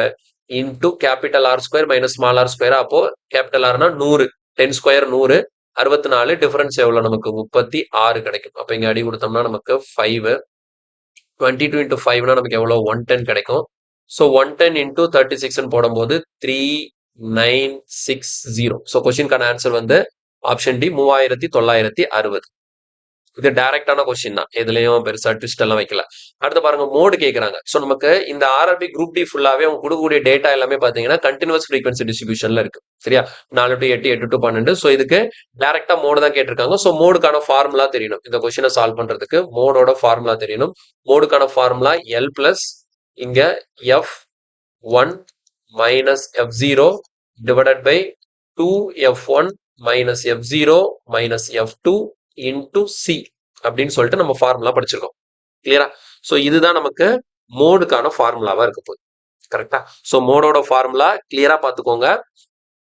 into capital R square minus small R square. அப்போ கேபிட்டல் ஆர்னா 100, 10 ஸ்கொயர் 100, 64. டிஃபரன்ஸ் எவ்வளோ? நமக்கு 36 கிடைக்கும். அப்போ இங்கே அடி கொடுத்தோம்னா நமக்கு 5, 22 இன்டூ 5னா நமக்கு எவ்வளோ? 110 கிடைக்கும். ஸோ 110 இன்டூ 36 போடும்போது 3960. ஸோ கொஸ்டின்கான ஆன்சர் வந்து ஆப்ஷன் டி 3960. இது டைரக்டான கொஸ்டின் தான், எதுலயும் பெருசா ட்விஸ்ட் எல்லாம் வைக்கல. அடுத்து பாருங்க, மோடு கேக்குறாங்க. ஸோ நமக்கு இந்த ஆர்ஆர்பி குரூப் டி ஃபுல்லாவே அவங்க கொடுக்கக்கூடிய டேட்டா எல்லாமே பாத்தீங்கன்னா கண்டினியூஸ் ஃப்ரீக்வன்சி டிஸ்ட்ரிபியூஷன்ல இருக்கு. சரியா? 4 to 8, 8 to 12. ஸோ இதுக்கு டைரக்டா மோடு தான் கேட்டிருக்காங்க. ஸோ மோடுக்கான ஃபார்முலா தெரியணும். இந்த கொஸ்டினை சால்வ் பண்றதுக்கு மோடோட ஃபார்முலா தெரியணும். மோடுக்கான ஃபார்முலா எல் பிளஸ் இங்க F1 minus F0 divided by 2F1 minus F0 minus F2 into C அப்படின்னு சொல்லிட்டு நம்ம ஃபார்முலா படிச்சிருக்கோம். கிளியரா? ஸோ இதுதான் நமக்கு மோடுக்கான ஃபார்முலாவா இருக்க போகுது. கரெக்டா? ஸோ மோடோட ஃபார்முலா கிளியரா பார்த்துக்கோங்க.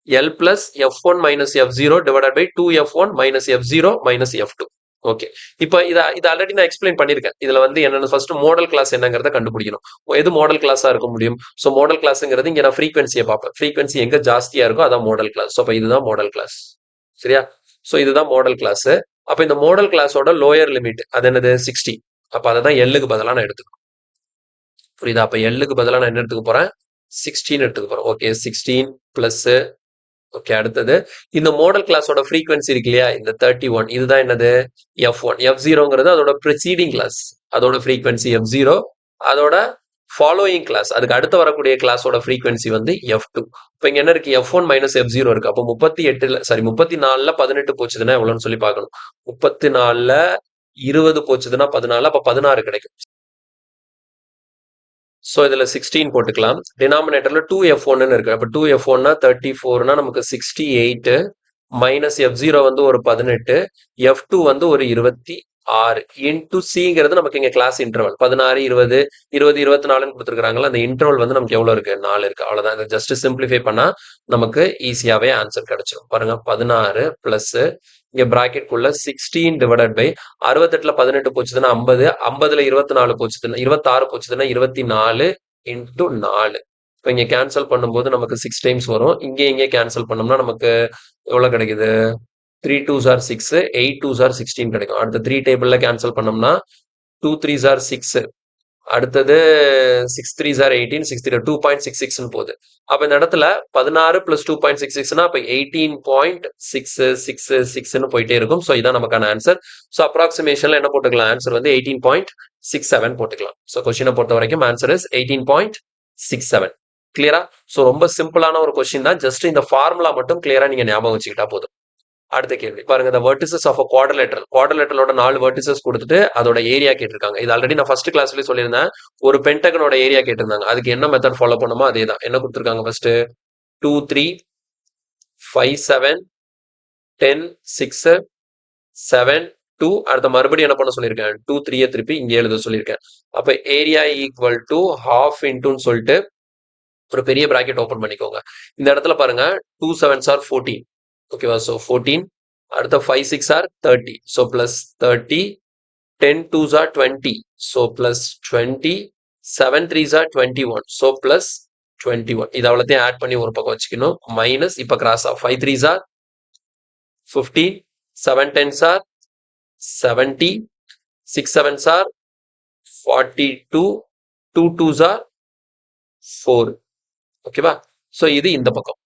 L plus F1 minus F0 divided by 2F1 minus F0 minus F2. Okay, இப்போ இது ஆல்ரெடி நான் எக்ஸ்பிளைன் பண்ணிருக்கேன். இதுல வந்து என்னன்னு ஃபர்ஸ்ட் மாடல் கிளாஸ் என்னங்கிறத கண்டுபிடிக்கணும். எது மாடல் கிளாஸா இருக்க முடியும்? ஸோ மாடல் கிளாஸ்ங்கிறது இங்க நான் ஃப்ரீக்வன்சியை பார்ப்பேன். ஃப்ரீக்வன்சி எங்க ஜாஸ்தியா இருக்கோ அதான் மாடல் கிளாஸ். ஸோ அப்போ இதுதான் மாடல் கிளாஸ். சரியா? ஸோ இதுதான் மாடல் கிளாஸ். அப்போ இந்த மாடல் கிளாஸோட லோயர் லிமிட் அது என்னது? 60. அப்போ அதை தான் எல்லுக்கு பதிலாக நான் எடுத்துக்கணும். புரியுதா? அப்போ எல்லுக்கு பதிலாக நான் என்ன எடுத்துக்க போறேன்? 16 எடுத்துக்க போறேன். Okay, 16 plus. ஓகே, அடுத்தது இந்த மாடல் கிளாஸோட ஃப்ரீக்வன்சி இருக்கு இல்லையா, இந்த 31. இதுதான் என்னது? F1. F0ங்கிறது அதோட ப்ரிசீடிங் கிளாஸ், அதோட ஃப்ரீக்வன்சி F0. அதோட ஃபாலோயிங் கிளாஸ், அதுக்கு அடுத்து வரக்கூடிய கிளாஸோட ஃப்ரீக்வன்சி வந்து F2. இப்போ இங்க என்ன இருக்கு? F1 மைனஸ் F0 இருக்கு. அப்போ 34ல 18 போச்சுதுன்னா எவ்வளோன்னு சொல்லி பார்க்கணும். 34ல 20 போச்சுதுன்னா 14, அப்போ 16 கிடைக்கும். ஸோ இதுல 16 போட்டுக்கலாம். டினாமினேட்டர்ல 2F1 இருக்கு. அப்ப 2F1னா 34னா நமக்கு 68 மைனஸ் F0 வந்து ஒரு 18, F2 வந்து ஒரு 26 இன்டூ சிங்கிறது நமக்கு இங்க கிளாஸ் இன்டர்வல் 16, 20, 20, 24 கொடுத்துருக்காங்களா, அந்த இன்டர்வல் வந்து நமக்கு எவ்வளவு இருக்கு? 4 இருக்கு. அவ்வளவுதான். இதை ஜஸ்ட் சிம்பிளிஃபை பண்ணா நமக்கு ஈஸியாவே ஆன்சர் கிடைச்சிடும். பாருங்க, 16 பிளஸ் இங்க பிராக்கெட் குள்ள 16 டிவைடட் பை 68ல 18 போச்சுதுன்னா 50, 50ல 24 போச்சுதுன்னா 26 போச்சுதுன்னா 24 இன்டூ 4. இப்போ இங்க கேன்சல் பண்ணும்போது நமக்கு 6 டைம்ஸ் வரும். இங்கே கேன்சல் பண்ணோம்னா நமக்கு எவ்வளவு கிடைக்குது? 3 2s are 6, 8 2s are 16 கிடைக்கும். அடுத்த 3 டேபிள்ல கேன்சல் பண்ணோம்னா 2 3s are 6, அடுத்தது 6 3s are 18, 6 3 2.66 போகுது. அப்ப இந்த இடத்துல 16 பிளஸ் 2.66னா அப்ப 18.666 போயிட்டே இருக்கும். ஸோ இதான் நமக்கான ஆன்சர். ஸோ அப்ராக்சிமேஷன்ல என்ன போட்டுக்கலாம்? ஆன்சர் வந்து 18.67 போட்டுக்கலாம். ஸோ கொஸ்டினை பொறுத்த வரைக்கும் ஆன்சர் இஸ் 18.67. கிளியரா? ஸோ ரொம்ப சிம்பிளான ஒரு கொஸ்டின் தான். ஜஸ்ட் இந்த ஃபார்முலா மட்டும் கிளியரா நீங்க ஞாபகம் வச்சுக்கிட்டா போதும். அடுத்த கேள்வி பாருங்க, the vertices of a quadrilateral. குவாட்ரிலேட்டரலோட 4 vertices கொடுத்துட்டு அதோட ஏரியா கேட்டிருக்காங்க. இது ஆல்ரெடி நான் ஃபர்ஸ்ட் கிளாஸ்லயே சொல்லியிருந்தேன். ஒரு பென்டகனோட ஏரியா கேட்டிருந்தாங்க. அதுக்கு என்ன மெத்தட் ஃபாலோ பண்ணுமோ அதே தான். என்ன கொடுத்துருக்காங்க? ஃபர்ஸ்ட் 2 3 5 7 10 6 7 2. அடுத்த மறுபடியும் என்ன பண்ண சொல்லியிருக்கேன்? 2 3 திருப்பி இங்க எழுத சொல்லியிருக்கேன். அப்ப ஏரியா ஈக்குவல் டு ஹாஃப் இன்டூன்னு சொல்லிட்டு ஒரு பெரிய பிராக்கெட் ஓபன் பண்ணிக்கோங்க. இந்த இடத்துல பாருங்க, 2 7s are 14. ஓகேவா? ஸோ 14, அடுத்த 5 6 are 30, so plus 30, 10 2s are 20, so plus 20, 7 3s are 21, so plus 21. இது அவ்வளோத்தையும் ஆட் பண்ணி ஒரு பக்கம் வச்சுக்கணும். மைனஸ் இப்போ cross of 5 3s are 15, 7 10s are 70, 6 7s are 42, 2 2s are 4. ஓகேவா? ஸோ இது இந்த பக்கம்.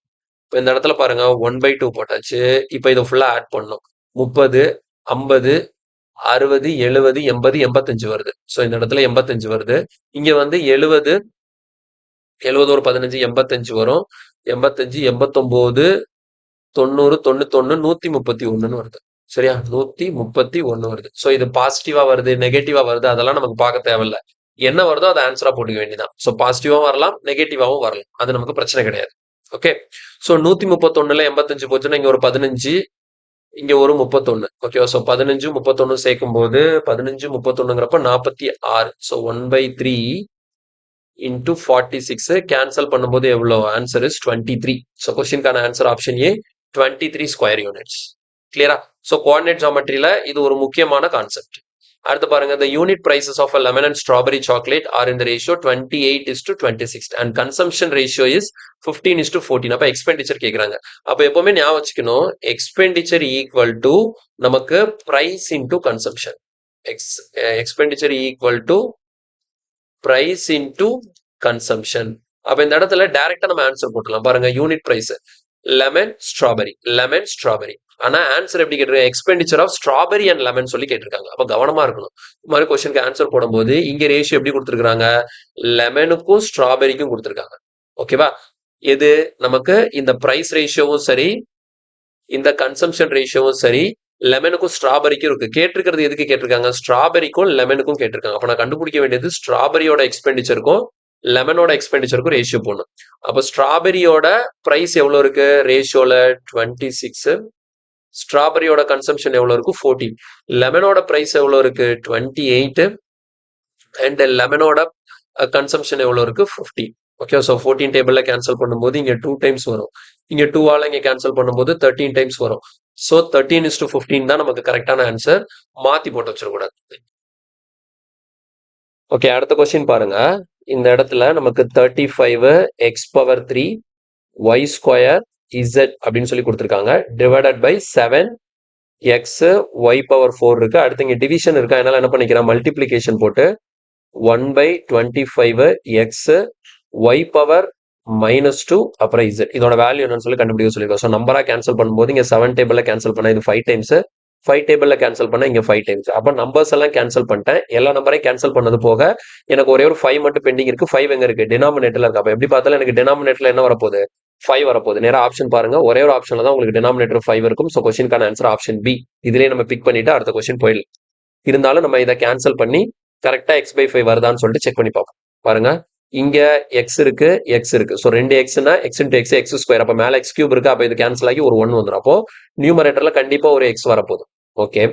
இப்போ இந்த இடத்துல பாருங்க 1/2 போட்டாச்சு. இப்போ இதை ஃபுல்லா ஆட் பண்ணணும். 30 50 60 70 80 85 வருது. ஸோ இந்த இடத்துல 85 வருது. இங்க வந்து 70 70 ஒரு 15 85 வரும். 85 89 90 91 131 வருது. சரியா? 131 வருது. சோ இது பாசிட்டிவா வருது, நெகட்டிவா வருது அதெல்லாம் நமக்கு பார்க்க தேவையில்ல. என்ன வருதோ அத ஆன்ஸரா போட்டுக்க வேண்டியதுதான். சோ பாசிட்டிவாவும் வரலாம், நெகட்டிவாவும் வரலாம். அது நமக்கு பிரச்சனை கிடையாது. ஓகே. சோ 131ல 85 போச்சுன்னா இங்க ஒரு 15, இங்க ஒரு 31. ஓகேவா? சோ 15, 31 சேர்க்கும்போது 15, 31ங்கிறப்ப 46. சோ 1/3 into 46 கேன்சல் பண்ணும்போது எவ்வளோ? Answer is 23. ஸோ கொஸ்டின்கான answer option A 23 square units. கிளியரா? ஸோ கோஆர்டினேட் ஜாமெட்ரியில இது ஒரு முக்கியமான கான்செப்ட். அடுத்து பாருங்க, the unit prices of a lemon and strawberry chocolate are in the ratio 28:26 and consumption ratio is 15:14. அப்ப எக்ஸ்பெண்டிச்சர் கேக்குறாங்க. அப்ப எப்பவுமே ஞாபகம் வச்சுக்கணும், எக்ஸ்பெண்டிச்சர் ஈக்குவல் டு நமக்கு price into consumption. Expenditure equal to price into consumption. அப்ப இந்த இடத்துல டைரக்டா நம்ம ஆன்சர் போட்டுலாம். பாருங்க, யூனிட் பிரைஸ் லெமன் ஸ்ட்ராபெரி. ஆனா ஆன்சர் எப்படி கேட்டிருக்காங்க? Expenditure of strawberry and lemon சொல்லி கேட்டிருக்காங்க. அப்ப கவனமா இருக்கணும். இந்த மாதிரி கொஸ்டினுக்கு ஆன்சர் போடும்போது இங்க ரேஷியோ எப்படி கொடுத்துருக்காங்க? லெமனுக்கும் ஸ்ட்ராபெரிக்கும் கொடுத்துருக்காங்க. ஓகேவா? எது நமக்கு இந்த பிரைஸ் ரேஷியோவும் சரி, இந்த கன்சம்ஷன் ரேஷியோவும் சரி, லெமனுக்கும் ஸ்ட்ராபெரிக்கும் இருக்கு. கேட்டிருக்கிறது எதுக்கு கேட்டிருக்காங்க? ஸ்ட்ராபெரிக்கும் லெமனுக்கும் கேட்டிருக்காங்க. அப்ப நான் கண்டுபிடிக்க வேண்டியது ஸ்ட்ராபெரியோட எக்ஸ்பெண்டிச்சருக்கும் லெமனோட எக்ஸ்பெண்டிச்சருக்கும் ரேஷியோ போடணும். அப்ப ஸ்ட்ராபெரியோட பிரைஸ் எவ்வளவு இருக்கு ரேஷியோல? 26. ஸ்ட்ராபெரியோட கன்சம்ஷன் எவ்வளவு இருக்கு? 14. லெமனோட பிரைஸ் எவ்வளவு இருக்கு? 28. அண்ட் லெமனோட கன்சம்ஷன் எவ்வளவு இருக்கு? 15. ஓகே. ஸோ 14 டேபிள்ல கேன்சல் பண்ணும்போது இங்க 2 டைம்ஸ் வரும். இங்க 2 ஆல இங்க கேன்சல் பண்ணும்போது 13 டைம்ஸ் வரும். ஸோ 13:15 தான் நமக்கு கரெக்டான ஆன்சர். மாத்தி போட்டு வச்சிடக்கூடாது. ஓகே, அடுத்த கொஸ்டின் பாருங்க. இந்த இடத்துல நமக்கு 35 x⁻3 y² z அப்படின்னு சொல்லி கொடுத்துருக்காங்க. டிவைடட் பை 7 x y⁴ இருக்கு. அடுத்து இங்க டிவிஷன் இருக்கு. அதனால என்ன பண்ணிக்கிறேன்? மல்டிப்ளிகேஷன் போட்டு 1/25 x y⁻2 அப்புறம் z இதோட வேல்யூ என்னன்னு சொல்லி கண்டுபிடிக்க சொல்லியிருக்கோம். ஸோ நம்பரா கேன்சல் பண்ணும்போது இங்க 7 டேபிள்ல கேன்சல் பண்ண இது 5 டைம்ஸ், 5 டேபிள்ல கேன்சல் பண்ண இங்க 5 டைம்ஸ். அப்ப நம்பர்ஸ் எல்லாம் கேன்சல் பண்ணிட்டேன். எல்லா நம்பரையும் கேன்சல் பண்ணது போக எனக்கு ஒரே ஒரு 5 மட்டும் பெண்டிங் இருக்கு. 5 எங்க இருக்கு? டினாமினேட்டர்ல இருக்கு. அப்ப எப்படி பார்த்தாலும் எனக்கு டினாமினேட்டர்ல என்ன வரப்போகுது? 5 வரப்போகுது. நேரா ஆப்ஷன் பாருங்க. ஒரே ஒரு ஆப்ஷன்ல தான் உங்களுக்கு டினாமினேட்டர் 5 இருக்கும். ஸோ கொஸ்டினுக்கான ஆன்சர் ஆப்ஷன் பி. இதுலயே நம்ம பிக் பண்ணிட்டு அடுத்த கொஸ்டின் போயிடலாம். இருந்தாலும் நம்ம இதை கேன்சல் பண்ணி கரெக்டா x/5 வருதான்னு சொல்லிட்டு செக் பண்ணி பார்ப்போம். பாருங்க, இங்க எக்ஸ் இருக்கு, எக்ஸ் இருக்கு. ஸோ 2 எக்ஸ்னா எக்ஸ் இன்டு எக்ஸ் x². அப்ப மேல x³ இருக்கு. அப்ப இது கேன்சல் ஆகி ஒரு 1 வந்துடும். அப்போ நியூமரேட்டர்ல கண்டிப்பா ஒரு எக்ஸ் வரப்போகுது. ஓகே.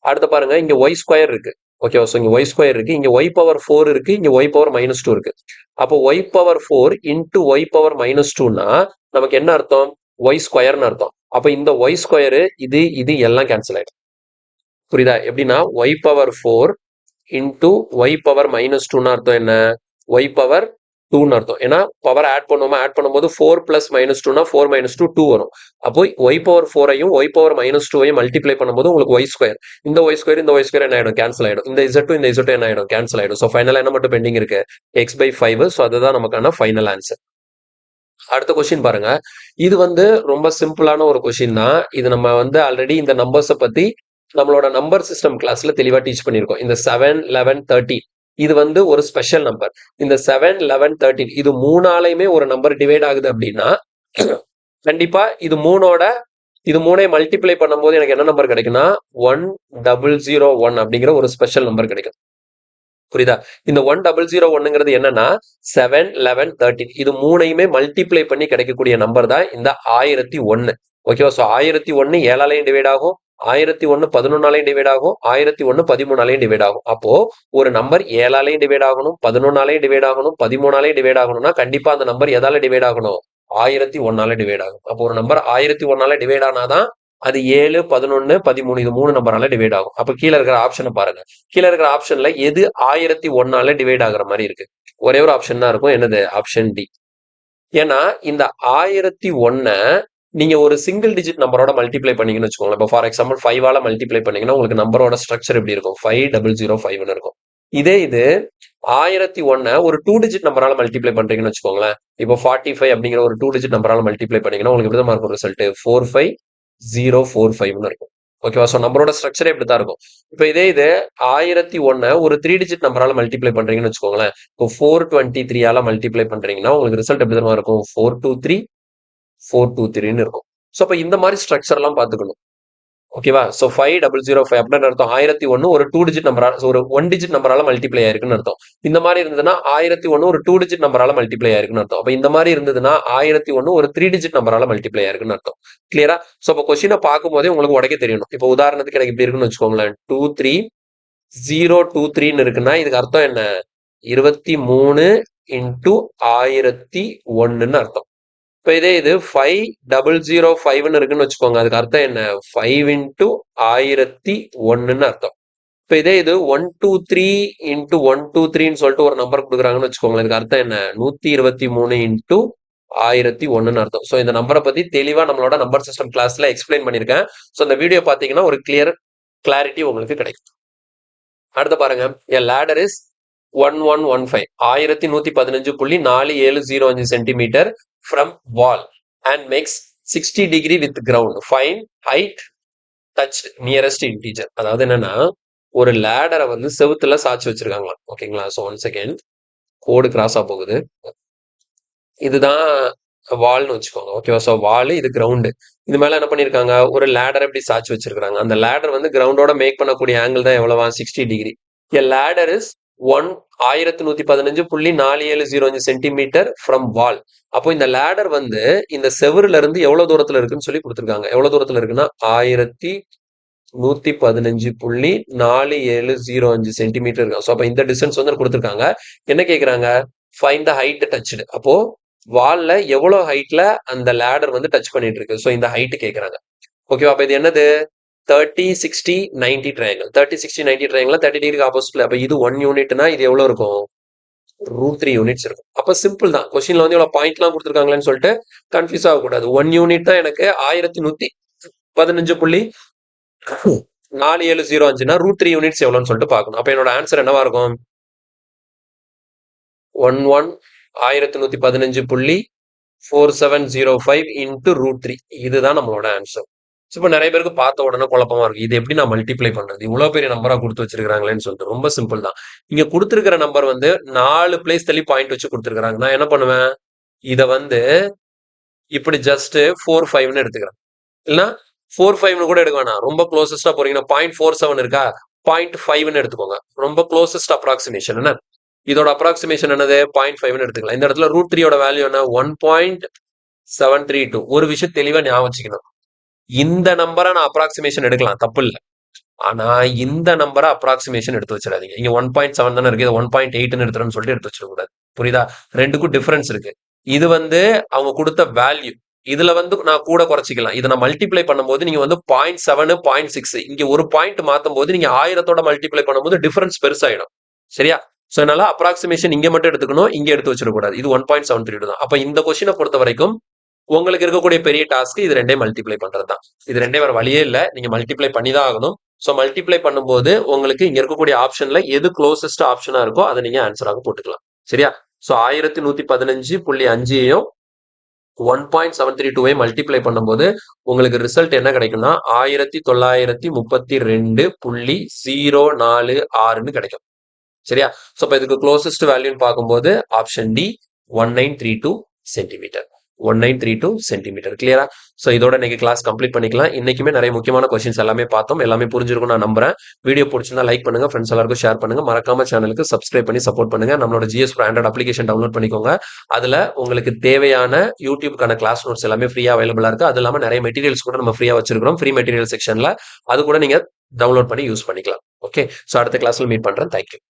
அடுத்து பாருங்க, இங்க y² இருக்கு. ஓகே. ஸோ இங்க y² இருக்கு, இங்க y⁻4 இருக்கு, இங்க y⁻2 இருக்கு. அப்போ y⁻4 இன்டு y⁻2னா நமக்கு என்ன அர்த்தம்? y² அர்த்தம். அப்ப இந்த y² இது எல்லாம் கேன்சல் ஆயிடும். புரியுதா? எப்படின்னா y⁻4 இன்டு y⁻2ன்னு அர்த்தம் என்ன? y⁻2ன்னு அர்த்தம். ஏன்னா பவர் ஆட் பண்ணும்போது 4 + -2னா 4 - 2 2 வரும். அப்போ y⁻4ஐயும் y⁻2ஐயும் மல்டிப்ளை பண்ணும்போது உங்களுக்கு y². இந்த y² இந்த y² என்ன ஆயிடும்? கேன்சல் ஆயிடும். இந்த z இந்த z என்ன ஆயிடும்? கேன்சல் ஆயிடும். ஸோ ஃபைனலா என்ன மட்டும் பெண்டிங் இருக்கு? x/5. ஸோ அதுதான் நமக்கான ஃபைனல் ஆன்சர். அடுத்த கொஸ்டின் பாருங்க. இது ரொம்ப சிம்பிளான ஒரு கொஸ்டின் தான். இது நம்ம ஆல்ரெடி இந்த நம்பர்ஸை பத்தி நம்மளோட நம்பர் சிஸ்டம் கிளாஸ்ல தெளிவா டீச் பண்ணியிருக்கோம். இந்த 7, 11, 13 இது ஒரு ஸ்பெஷல் நம்பர். இந்த 7, 11, 13 இது மூணாலையுமே ஒரு நம்பர் டிவைட் ஆகுது அப்படின்னா கண்டிப்பா இது மூணை மல்டிப்ளை பண்ணும்போது எனக்கு என்ன நம்பர் கிடைக்குன்னா 1001 அப்படிங்கிற ஒரு ஸ்பெஷல் நம்பர் கிடைக்கும். புரியுதா? இந்த 1001ங்கிறது என்னன்னா 7, 11, 13 இது மூணையுமே மல்டிப்ளை பண்ணி கிடைக்கக்கூடிய நம்பர் தான் இந்த 1001. ஓகேவா? ஸோ 1001 7ஆலையும் டிவைட் ஆகும், 1001 11ஆலையும் டிவைட் ஆகும், 1001 13ஆலையும் டிவைட் ஆகும். அப்போ ஒரு நம்பர் 7ஆலையும் டிவைட் ஆகணும், 11ஆலையும் டிவைட் ஆகணும், 13ஆலையும் டிவைட் ஆகணும்னா கண்டிப்பா அந்த நம்பர் எதால டிவைட் ஆகணும்? 1001ஆல டிவைட் ஆகும். அப்போ ஒரு நம்பர் 1001ஆல டிவைட் ஆனாதான் அது 7, 11, 13 இது 3 நம்பரால டிவைட் ஆகும். அப்ப கீழே இருக்கிற ஆப்ஷனை பாருங்க. கீழே இருக்கிற ஆப்ஷன்ல எது 1001ஆல டிவைட் ஆகுற மாதிரி இருக்கு? ஒரே ஒரு ஆப்ஷன் தான் இருக்கும். என்னது? Option D. ஏன்னா இந்த 1001 நீங்க ஒரு சிங்கிள் டிஜிட் நம்பரோட மல்டிப்ளை பண்ணீங்கன்னு வச்சுக்கோங்களேன். இப்போ ஃபார் எக்ஸாம்பிள் 5ஆல மல்டிப்ளை பண்ணீங்கன்னா உங்களுக்கு நம்பரோட ஸ்ட்ரக்சர் எப்படி இருக்கும்? 5005ன்னு இருக்கும். இதே இது 1001 ஒரு 2 டிஜிட் நம்பரால மல்டிப்ளை பண்றீங்கன்னு வச்சுக்கோங்களேன். இப்போ 45 அப்படிங்கிற ஒரு 2 டிஜிட் நம்பரால மல்டிப்ளை பண்ணீங்கன்னா உங்களுக்கு எப்படி தான் இருக்கும் ரிசல்ட்? 45045ன்னு இருக்கும். ஓகேவா? ஸோ நம்பரோட ஸ்ட்ரக்சரே இப்படி தான் இருக்கும். இப்போ இதே இது 1001 ஒரு 3 டிஜிட் நம்பரால மல்டிப்ளை பண்றீங்கன்னு வச்சுக்கோங்களேன். இப்போ 423ஆல மல்டிப்ளை பண்றீங்கன்னா உங்களுக்கு ரிசல்ட் எப்படி தான் இருக்கும்? 423 423ன்னு இருக்கும். ஸோ அப்போ இந்த மாதிரி ஸ்ட்ரக்சர் எல்லாம் பார்த்துக்கணும். ஓகேவா? ஸோ 5005 அப்படின்னு அர்த்தம் 1001 ஒரு 2 டிஜிட் நம்பரால ஒரு 1 டிஜிட் நம்பரால மல்டிப்ளை ஆயிருக்குன்னு அர்த்தம். இந்த மாதிரி இருந்ததுன்னா 1001 ஒரு 2 டிஜிட் நம்பரால மல்டிப்ளை ஆயிருக்குன்னு அர்த்தம். அப்ப இந்த மாதிரி இருந்ததுன்னா 1001 ஒரு 3 டிஜிட் நம்பரால மல்டிப்ளை ஆயிருக்குன்னு அர்த்தம். கிளியரா? ஸோ அப்போ கொஸ்டினை பார்க்கும்போதே உங்களுக்கு உடைக்க தெரியணும். இப்போ உதாரணத்துக்கு எனக்கு இப்படி இருக்குன்னு வச்சுக்கோங்களேன். 23023 இருக்குன்னா இதுக்கு அர்த்தம் என்ன? 23 இன்டூ 1001 அர்த்தம். இப்போ இதே இது 5005 இருக்குன்னு வச்சுக்கோங்க. அதுக்கு அர்த்தம் என்ன? 5 இன்டூ 1001 அர்த்தம். இப்போ இதே இது 123 இன்டூ 123 சொல்லிட்டு ஒரு நம்பர் கொடுக்குறாங்கன்னு வச்சுக்கோங்களேன். இதுக்கு அர்த்தம் என்ன? 123 இன்டூ 1001 அர்த்தம். ஸோ இந்த நம்பரை பத்தி தெளிவா நம்மளோட நம்பர் சிஸ்டம் கிளாஸ்ல எக்ஸ்பிளைன் பண்ணியிருக்கேன். ஸோ இந்த வீடியோ பார்த்தீங்கன்னா ஒரு கிளாரிட்டி உங்களுக்கு கிடைக்கும். அடுத்து பாருங்க, a ladder is 1115 1115.470 centimetre from wall and makes 60 degree with ground. Find height touched nearest integer. அதாவது என்னன்னா ஒரு லேடரை வந்து செவுத்துல சாட்சி வச்சிருக்காங்களாம். ஓகேங்களா? ஸோ 1 செகண்ட் கோடு கிராஸா போகுது. இதுதான் வால்னு வச்சுக்கோங்க. ஓகேவா? ஸோ வால், இது கிரவுண்டு. இது மேல என்ன பண்ணிருக்காங்க? ஒரு லேடர் எப்படி சாட்சி வச்சிருக்காங்க. அந்த லேடர் வந்து கிரவுண்டோட மேக் பண்ணக்கூடிய ஆங்கிள் தான் எவ்வளவா? 60 degree. A ladder is 1115.470 centimetre from wall. அப்போ இந்த லேடர் வந்து இந்த செவருல இருந்து எவ்வளவு தூரத்துல இருக்குன்னு சொல்லி கொடுத்துருக்காங்க. எவ்வளவு தூரத்துல இருக்குன்னா 1115.470 சென்டிமீட்டர் இருக்கு. ஸோ அப்போ இந்த டிஸ்டன்ஸ் வந்து கொடுத்துருக்காங்க. என்ன கேட்குறாங்க? Find the height touched. அப்போ வால்ல எவ்வளவு ஹைட்ல அந்த லேடர் வந்து டச் பண்ணிட்டு இருக்கு. ஸோ இந்த ஹைட் கேட்குறாங்க. ஓகேவா? அப்போ இது என்னது? 30 60 90 ட்ரையாங்கிள். 30 60 90 ட்ரையாங்கிள் 30 டிகிரிக்கு ஆப்போசிட்ல. அப்ப இது 1 யூனிட்னா இது எவ்வளவு இருக்கும்? √3 யூனிட்ஸ் இருக்கும். அப்ப சிம்பிள் தான். கொஸ்டின்ல வந்து இவ்வளவு பாயிண்ட் எல்லாம் கொடுத்துருக்காங்களேன்னு சொல்லிட்டு கன்ஃபியூஸ் ஆகக்கூடாது. 1 யூனிட் தான் எனக்கு 1115.470னா √3 யூனிட்ஸ் எவ்வளவுன்னு சொல்லிட்டு பார்க்கணும். அப்ப என்னோட ஆன்சர் என்னவா இருக்கும்? 1115.4705 இன்டூ √3. இதுதான் நம்மளோட ஆன்சர். இப்போ நிறைய பேருக்கு பார்த்த உடனே குழப்பமா இருக்கு. இது எப்படி நான் மல்டிப்ளை பண்றது? இவ்வளவு பெரிய நம்பரா கொடுத்து வச்சிருக்காங்களேன்னு சொல்லிட்டு. ரொம்ப சிம்பிள் தான். இங்க கொடுத்துருக்கிற நம்பர் வந்து 4 பிளேஸ் தள்ளி பாயிண்ட் வச்சு கொடுத்துருக்காங்க. நான் என்ன பண்ணுவேன்? இத வந்து இப்படி ஜஸ்ட் 45ன்னு எடுத்துக்கிறேன். இல்லைன்னா 45ன்னு கூட எடுக்க வேணாம். ரொம்ப க்ளோசஸ்டா போறீங்கன்னா 0.47 இருக்கா? 0.5ன்னு எடுத்துக்கோங்க. ரொம்ப க்ளோசஸ்ட் அப்ராக்சிமேஷன் என்ன? இதோட அப்ராக்சிமேஷன் என்னது? 0.5ன்னு எடுத்துக்கலாம். இந்த இடத்துல √3யோட வேல்யூ என்ன? 1.732. ஒரு விஷயம் தெளிவா ஞாபகம் வச்சுக்கணும். இந்த நம்பரை நான் அப்ராக்சிமேஷன் எடுக்கலாம், தப்பு இல்லை. ஆனா இந்த நம்பரை அப்ராக்சிமேஷன் எடுத்து வச்சிடாதீங்க. இங்க 1.7 தானே இருக்கு, 1.8ன்னு எடுத்துறேன்னு சொல்லிட்டு எடுத்து வச்சிடக்கூடாது. புரியுதா? ரெண்டுக்கும் டிஃபரன்ஸ் இருக்கு. இது வந்து அவங்க கொடுத்த வேல்யூ. இதுல வந்து நான் கூட குறைச்சிக்கலாம். இதை நான் மல்டிப்ளை பண்ணும்போது நீங்க வந்து 0.7 0.6 இங்க ஒரு பாயிண்ட் மாத்தும் போது நீங்க 1000தோட மல்டிப்ளை பண்ணும்போது டிஃபரன்ஸ் பெருசாயிடும். சரியா? சோ அதனால அப்ராக்சிமேஷன் இங்க மட்டும் எடுத்துக்கணும், இங்க எடுத்து வச்சிடக்கூடாது. இது 1.732 தான். அப்ப இந்த கொஸ்டினை பொறுத்த வரைக்கும் உங்களுக்கு இருக்கக்கூடிய பெரிய டாஸ்க் இது ரெண்டே மல்டிப்ளை பண்றது தான். இது ரெண்டே வேற வழியே இல்லை, நீங்க மல்டிப்ளை பண்ணி தான் ஆகணும். ஸோ மல்டிப்ளை பண்ணும்போது உங்களுக்கு இங்க இருக்கக்கூடிய ஆப்ஷன்ல எது க்ளோசஸ்ட் ஆப்ஷனா இருக்கோ அதை நீங்க ஆன்சராக போட்டுக்கலாம். சரியா? ஸோ 1115.5ஐயும் 1.732 மல்டிப்ளை பண்ணும்போது உங்களுக்கு ரிசல்ட் என்ன கிடைக்கும்னா 1932.046ன்னு கிடைக்கும். சரியா? ஸோ இப்போ இதுக்கு க்ளோசஸ்ட் வேல்யூன்னு பார்க்கும்போது ஆப்ஷன் டி 1932 சென்டிமீட்டர். 1932 சென்டிமீட்டர். கிளியரா? ஸோ இதோட இன்னைக்கு கிளாஸ் கம்ப்ளீட் பண்ணிக்கலாம். இன்னைக்குமே நிறைய முக்கியமான கொஸ்டின்ஸ் எல்லாமே பார்த்தோம். எல்லாமே புரிஞ்சிருக்கும் நான் நம்புறேன். வீடியோ பிடிச்சிருந்தா லைக் பண்ணுங்க, ஃப்ரெண்ட்ஸ் எல்லாருக்கும் ஷேர் பண்ணுங்க. மறக்காம சேனலுக்கு சப்ஸ்கிரைப் பண்ணி சப்போர்ட் பண்ணுங்க. நம்மளோட GS Pro Android application download பண்ணிக்கோங்க. அதுல உங்களுக்கு தேவையான யூடியூப்கான கிளாஸ் நோட்ஸ் எல்லாமே ஃப்ரீயா அவைலபிளா இருக்கு. அது இல்லாம நிறைய மெட்டீரியல்ஸ் கூட நம்ம ஃப்ரீயா வச்சிருக்கிறோம். ஃப்ரீ மெட்டீரியல் செக்ஷன்ல அது கூட நீங்க டவுன்லோட் பண்ணி யூஸ் பண்ணிக்கலாம். ஓகே, ஸோ அடுத்த கிளாஸ்ல மீட் பண்றேன். தேங்க்யூ.